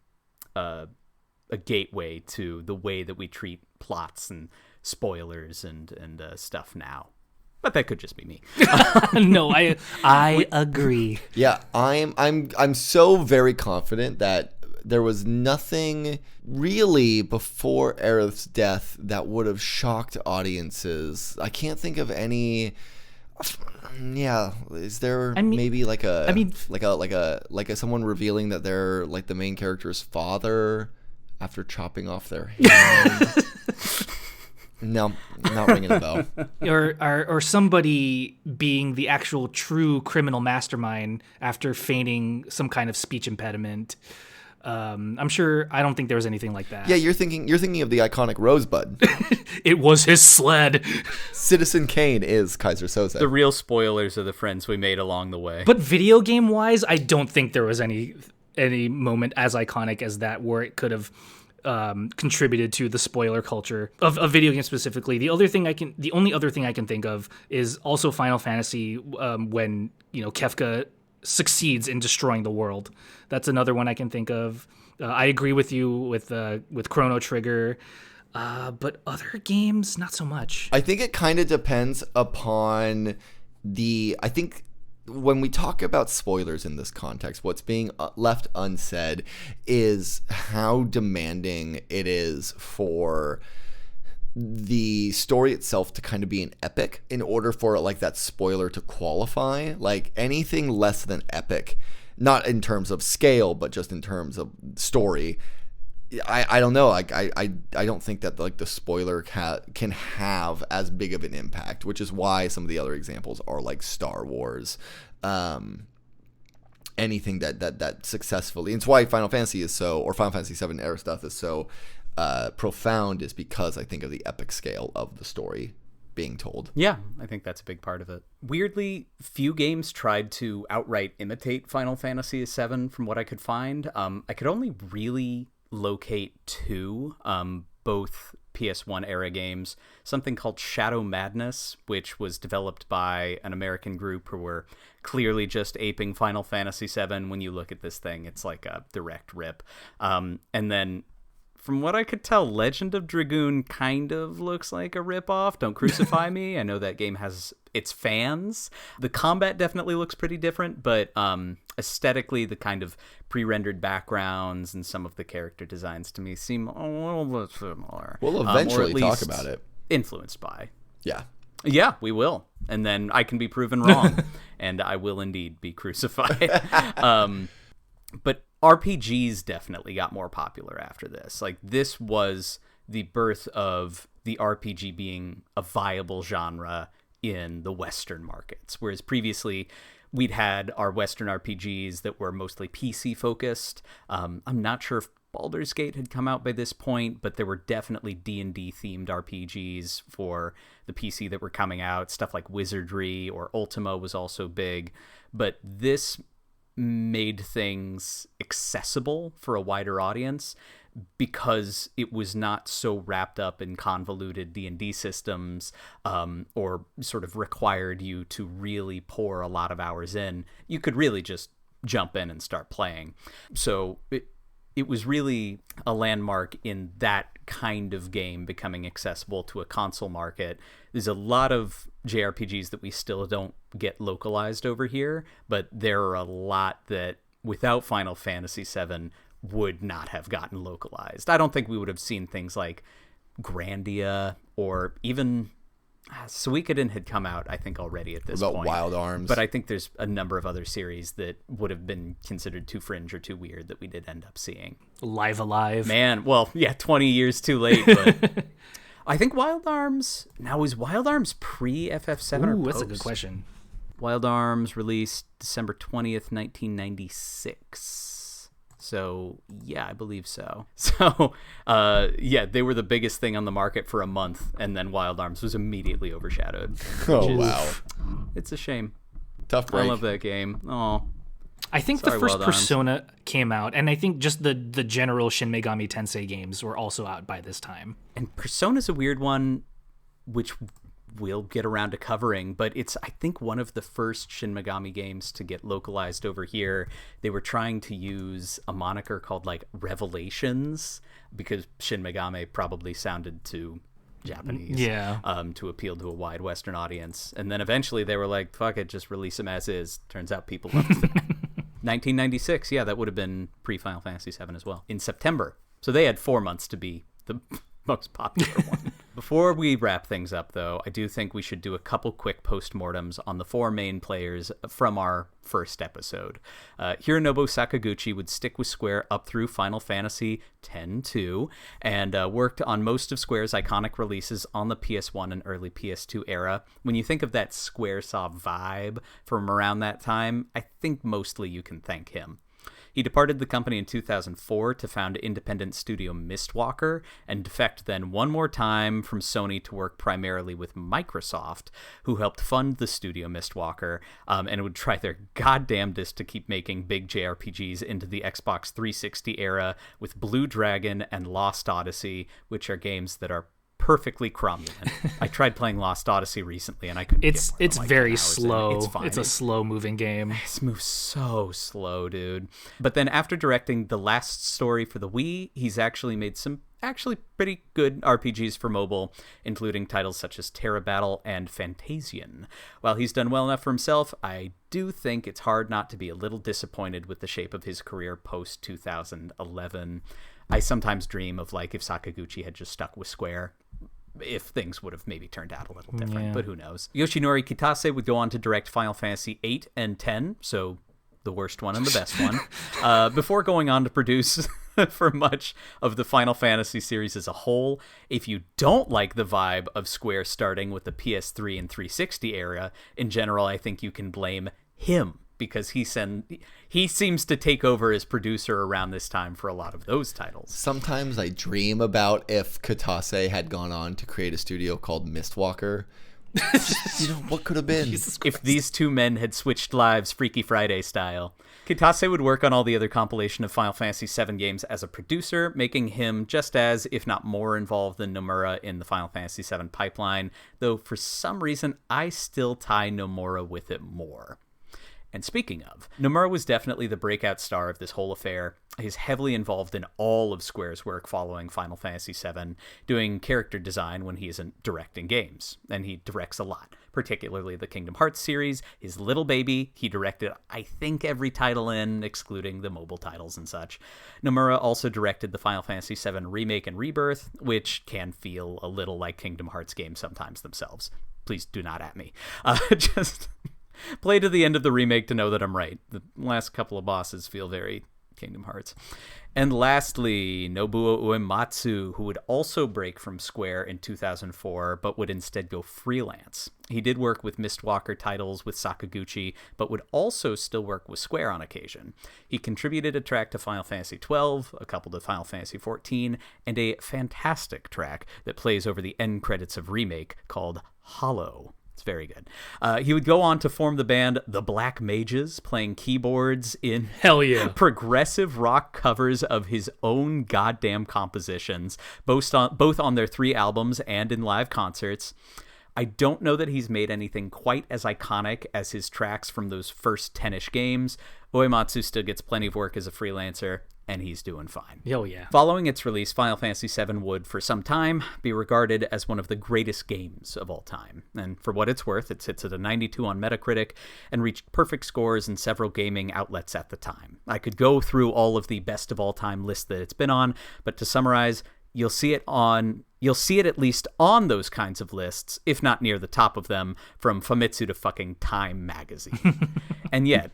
Speaker 2: gateway to the way that we treat plots and spoilers and stuff now. But that could just be me.
Speaker 3: No, I agree.
Speaker 1: Yeah, I'm so very confident that there was nothing really before Aerith's death that would have shocked audiences. I can't think of any. Yeah, is there maybe like a someone revealing that they're like the main character's father after chopping off their hand? No, not ringing a bell.
Speaker 3: Or somebody being the actual true criminal mastermind after feigning some kind of speech impediment. I'm sure. I don't think there was anything like that.
Speaker 1: Yeah, you're thinking of the iconic Rosebud.
Speaker 3: It was his sled.
Speaker 1: Citizen Kane is Kaiser Soze.
Speaker 2: The real spoilers are the friends we made along the way.
Speaker 3: But video game wise, I don't think there was any moment as iconic as that where it could have contributed to the spoiler culture of video games specifically. The only other thing I can think of is also Final Fantasy, when Kefka succeeds in destroying the world. That's another one I can think of. I agree with you with Chrono Trigger, but other games not so much.
Speaker 1: I think it kind of depends upon I think when we talk about spoilers in this context, what's being left unsaid is how demanding it is for the story itself to kind of be an epic in order for like that spoiler to qualify. Like anything less than epic, not in terms of scale, but just in terms of story, I don't know. Like I don't think that like the spoiler can have as big of an impact, which is why some of the other examples are like Star Wars, anything that successfully. And it's why Final Fantasy Final Fantasy VII era stuff is so profound, is because I think of the epic scale of the story being told.
Speaker 2: Yeah, I think that's a big part of it. Weirdly, few games tried to outright imitate Final Fantasy VII from what I could find. I could only really locate two, both PS1 era games. Something called Shadow Madness, which was developed by an American group who were clearly just aping Final Fantasy VII. When you look at this thing, it's like a direct rip. And then from what I could tell, Legend of Dragoon kind of looks like a ripoff. Don't crucify me. I know that game has its fans. The combat definitely looks pretty different, but aesthetically, the kind of pre-rendered backgrounds and some of the character designs to me seem a little bit similar.
Speaker 1: We'll eventually talk about it.
Speaker 2: Influenced by.
Speaker 1: Yeah.
Speaker 2: Yeah, we will. And then I can be proven wrong. And I will indeed be crucified. But RPGs definitely got more popular after this. Like, this was the birth of the RPG being a viable genre in the Western markets. Whereas previously, we'd had our Western RPGs that were mostly PC focused. I'm not sure if Baldur's Gate had come out by this point, but there were definitely D&D themed RPGs for the PC that were coming out. Stuff like Wizardry or Ultima was also big. But this made things accessible for a wider audience because it was not so wrapped up in convoluted D&D systems, or sort of required you to really pour a lot of hours in. You could really just jump in and start playing. So it was really a landmark in that kind of game becoming accessible to a console market. There's a lot of JRPGs that we still don't get localized over here, but there are a lot that without Final Fantasy VII would not have gotten localized. I don't think we would have seen things like Grandia or even Suikoden had come out, I think, already at this point.
Speaker 1: Wild Arms.
Speaker 2: But I think there's a number of other series that would have been considered too fringe or too weird that we did end up seeing.
Speaker 3: Live Alive.
Speaker 2: Man, well, yeah, 20 years too late, but I think Wild Arms... Now, is Wild Arms pre-FF7 or post?
Speaker 3: That's a good question.
Speaker 2: Wild Arms released December 20th, 1996. So, yeah, I believe so. So, yeah, they were the biggest thing on the market for a month, and then Wild Arms was immediately overshadowed.
Speaker 1: Oh, wow.
Speaker 2: It's a shame.
Speaker 1: Tough break.
Speaker 2: I love that game. Oh,
Speaker 3: I think
Speaker 2: Sorry,
Speaker 3: the first
Speaker 2: Wild Arms.
Speaker 3: Persona came out, and I think just the general Shin Megami Tensei games were also out by this time.
Speaker 2: And Persona's a weird one, which we'll get around to covering, but it's, I think, one of the first Shin Megami games to get localized over here. They were trying to use a moniker called, like, Revelations, because Shin Megami probably sounded too Japanese, to appeal to a wide Western audience. And then eventually they were like, fuck it, just release them as is. Turns out people loved it. 1996, yeah, that would have been pre-Final Fantasy VII as well, in September. So they had 4 months to be the most popular one. Before we wrap things up, though, I do think we should do a couple quick postmortems on the 4 main players from our first episode. Hironobu Sakaguchi would stick with Square up through Final Fantasy X-2 and worked on most of Square's iconic releases on the PS1 and early PS2 era. When you think of that Squaresoft vibe from around that time, I think mostly you can thank him. He departed the company in 2004 to found independent studio Mistwalker and defect then one more time from Sony to work primarily with Microsoft, who helped fund the studio Mistwalker, and would try their goddamnedest to keep making big JRPGs into the Xbox 360 era with Blue Dragon and Lost Odyssey, which are games that are perfectly cromulent. I tried playing Lost Odyssey recently, and I couldn't.
Speaker 3: It's very slow.
Speaker 2: It's fine.
Speaker 3: It's a slow moving game.
Speaker 2: It moves so slow, dude. But then after directing the last story for the Wii, he's actually made some pretty good RPGs for mobile, including titles such as Terra Battle and Fantasian. While he's done well enough for himself, I do think it's hard not to be a little disappointed with the shape of his career post 2011. I sometimes dream of, like, if Sakaguchi had just stuck with Square, if things would have maybe turned out a little different, but who knows. Yoshinori Kitase would go on to direct Final Fantasy 8 and 10, so the worst one and the best one, before going on to produce for much of the Final Fantasy series as a whole. If you don't like the vibe of Square starting with the PS3 and 360 era, in general, I think you can blame him, because he seems to take over as producer around this time for a lot of those titles.
Speaker 1: Sometimes I dream about if Kitase had gone on to create a studio called Mistwalker. What could have been?
Speaker 2: If these two men had switched lives Freaky Friday style. Kitase would work on all the other compilation of Final Fantasy VII games as a producer, making him just as, if not more, involved than Nomura in the Final Fantasy VII pipeline, though for some reason I still tie Nomura with it more. And speaking of, Nomura was definitely the breakout star of this whole affair. He's heavily involved in all of Square's work following Final Fantasy VII, doing character design when he isn't directing games. And he directs a lot, particularly the Kingdom Hearts series, his Little Baby. He directed, I think, every title in, excluding the mobile titles and such. Nomura also directed the Final Fantasy VII Remake and Rebirth, which can feel a little like Kingdom Hearts games sometimes themselves. Please do not at me. Just... play to the end of the remake to know that I'm right. The last couple of bosses feel very Kingdom Hearts. And lastly, Nobuo Uematsu, who would also break from Square in 2004, but would instead go freelance. He did work with Mistwalker titles with Sakaguchi, but would also still work with Square on occasion. He contributed a track to Final Fantasy XII, a couple to Final Fantasy XIV, and a fantastic track that plays over the end credits of Remake called Hollow. It's very good. He would go on to form the band The Black Mages, playing keyboards in progressive rock covers of his own goddamn compositions, both on their 3 albums and in live concerts. I don't know that he's made anything quite as iconic as his tracks from those first 10-ish games. Uematsu still gets plenty of work as a freelancer. and he's doing fine.
Speaker 3: Oh, yeah.
Speaker 2: Following its release, Final Fantasy VII would, for some time, be regarded as one of the greatest games of all time. And for what it's worth, it sits at a 92 on Metacritic and reached perfect scores in several gaming outlets at the time. I could go through all of the best of all time lists that it's been on, but to summarize, you'll see it at least on those kinds of lists, if not near the top of them, from Famitsu to fucking Time magazine. And yet,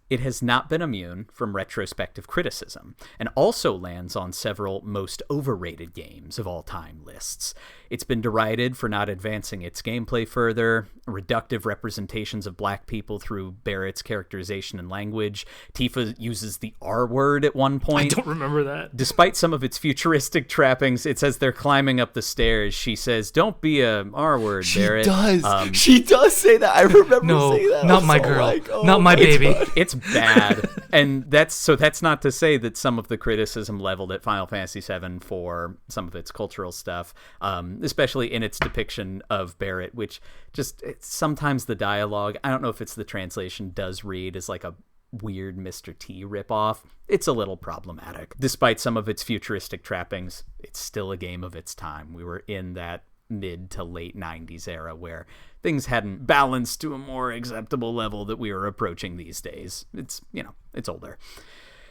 Speaker 2: it has not been immune from retrospective criticism, and also lands on several most overrated games of all time lists. It's been derided for not advancing its gameplay further, reductive representations of black people through Barrett's characterization and language. Tifa uses the R word at one point.
Speaker 3: I don't remember that.
Speaker 2: Despite some of its futuristic trappings, it says they're climbing up the stairs. She says, "Don't be a R word, Barrett."
Speaker 1: She does say that. I remember saying that.
Speaker 3: Not my girl.
Speaker 1: Like, oh,
Speaker 3: not my baby.
Speaker 2: It's bad. And that's not to say that some of the criticism leveled at Final Fantasy VII for some of its cultural stuff, especially in its depiction of Barrett, which just sometimes the dialogue, I don't know if it's the translation, does read as like a weird Mr. T ripoff. It's a little problematic. Despite some of its futuristic trappings, it's still a game of its time. We were in that mid to late 90s era where things hadn't balanced to a more acceptable level that we are approaching these days. It's older.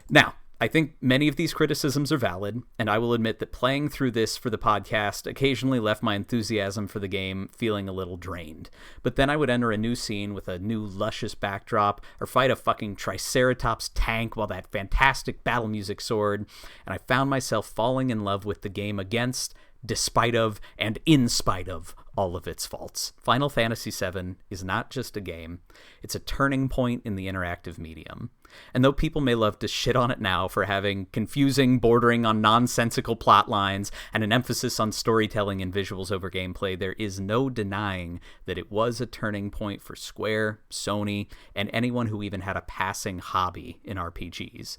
Speaker 2: Now, I think many of these criticisms are valid, and I will admit that playing through this for the podcast occasionally left my enthusiasm for the game feeling a little drained. But then I would enter a new scene with a new luscious backdrop, or fight a fucking Triceratops tank while that fantastic battle music soared, and I found myself falling in love with the game against, despite of, and in spite of all of its faults. Final Fantasy VII is not just a game, it's a turning point in the interactive medium. And though people may love to shit on it now for having confusing, bordering on nonsensical plot lines and an emphasis on storytelling and visuals over gameplay, there is no denying that it was a turning point for Square, Sony, and anyone who even had a passing hobby in RPGs.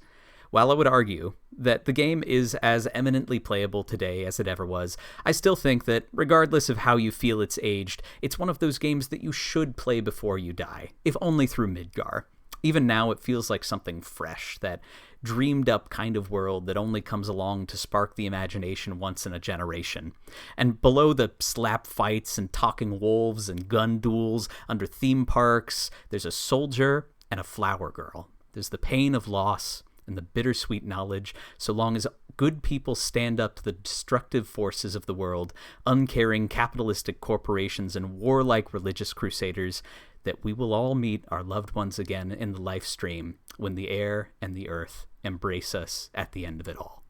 Speaker 2: While I would argue that the game is as eminently playable today as it ever was, I still think that, regardless of how you feel it's aged, it's one of those games that you should play before you die, if only through Midgar. Even now, it feels like something fresh, that dreamed-up kind of world that only comes along to spark the imagination once in a generation. And below the slap fights and talking wolves and gun duels under theme parks, there's a soldier and a flower girl. There's the pain of loss and the bittersweet knowledge, so long as good people stand up to the destructive forces of the world, uncaring capitalistic corporations and warlike religious crusaders, that we will all meet our loved ones again in the life stream when the air and the earth embrace us at the end of it all.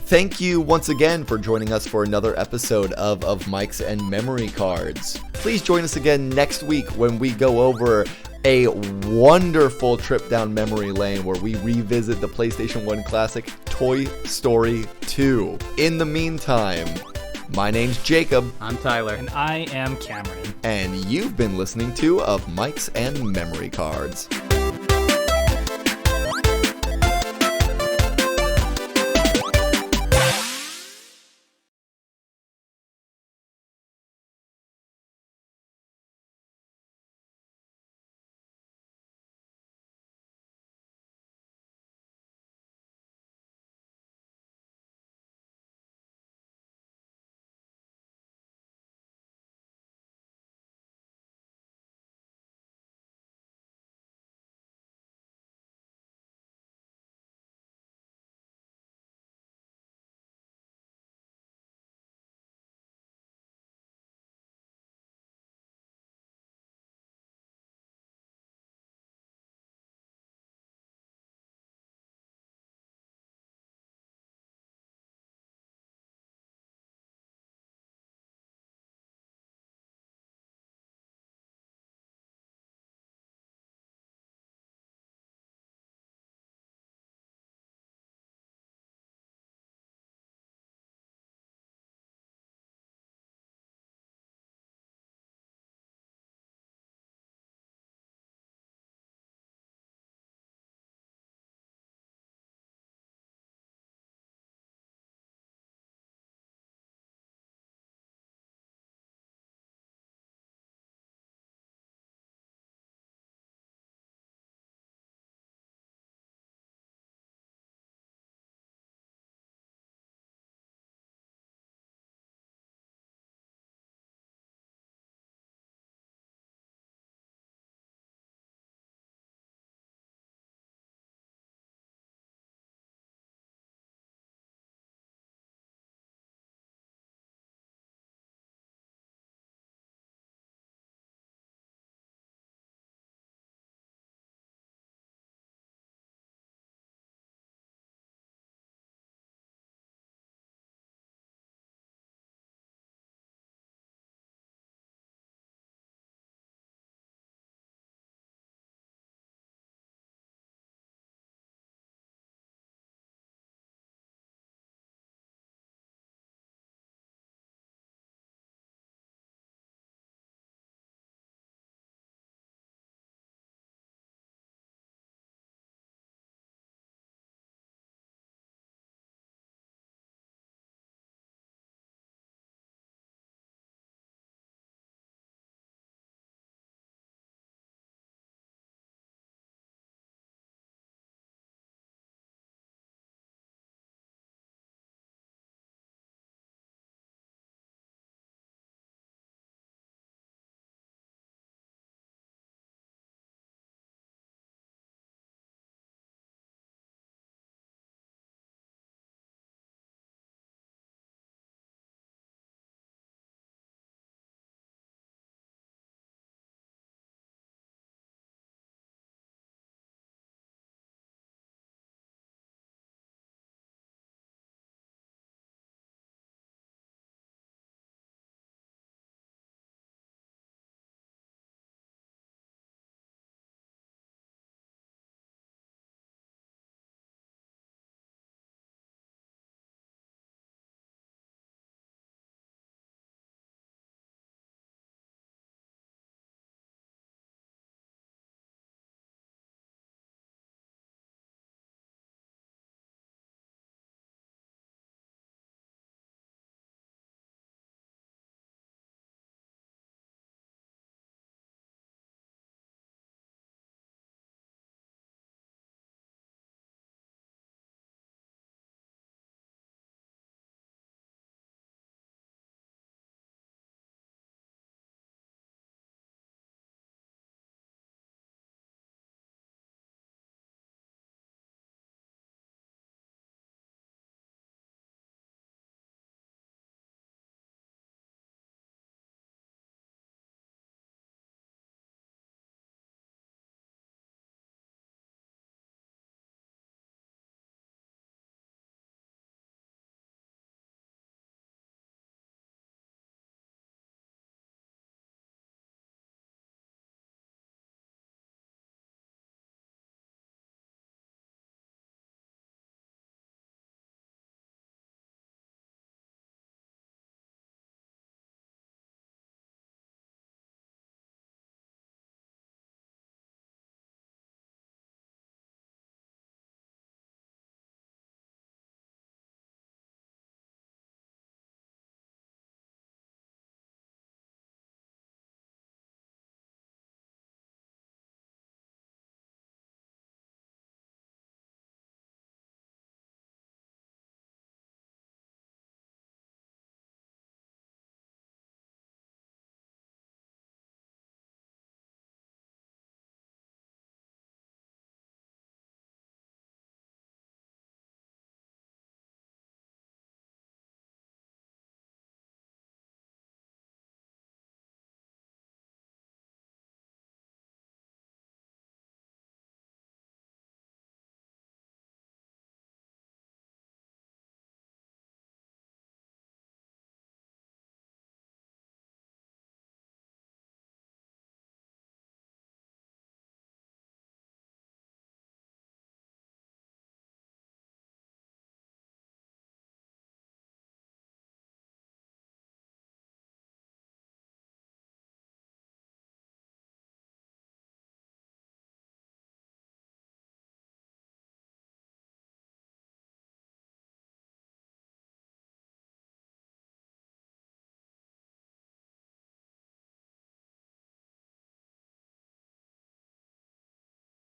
Speaker 1: Thank you once again for joining us for another episode of Mics and Memory Cards. Please join us again next week when we go over a wonderful trip down memory lane where we revisit the PlayStation 1 classic Toy Story 2. In the meantime, my name's Jacob.
Speaker 2: I'm Tyler.
Speaker 3: And I am Kameron.
Speaker 1: And you've been listening to Mics and Memory Cards.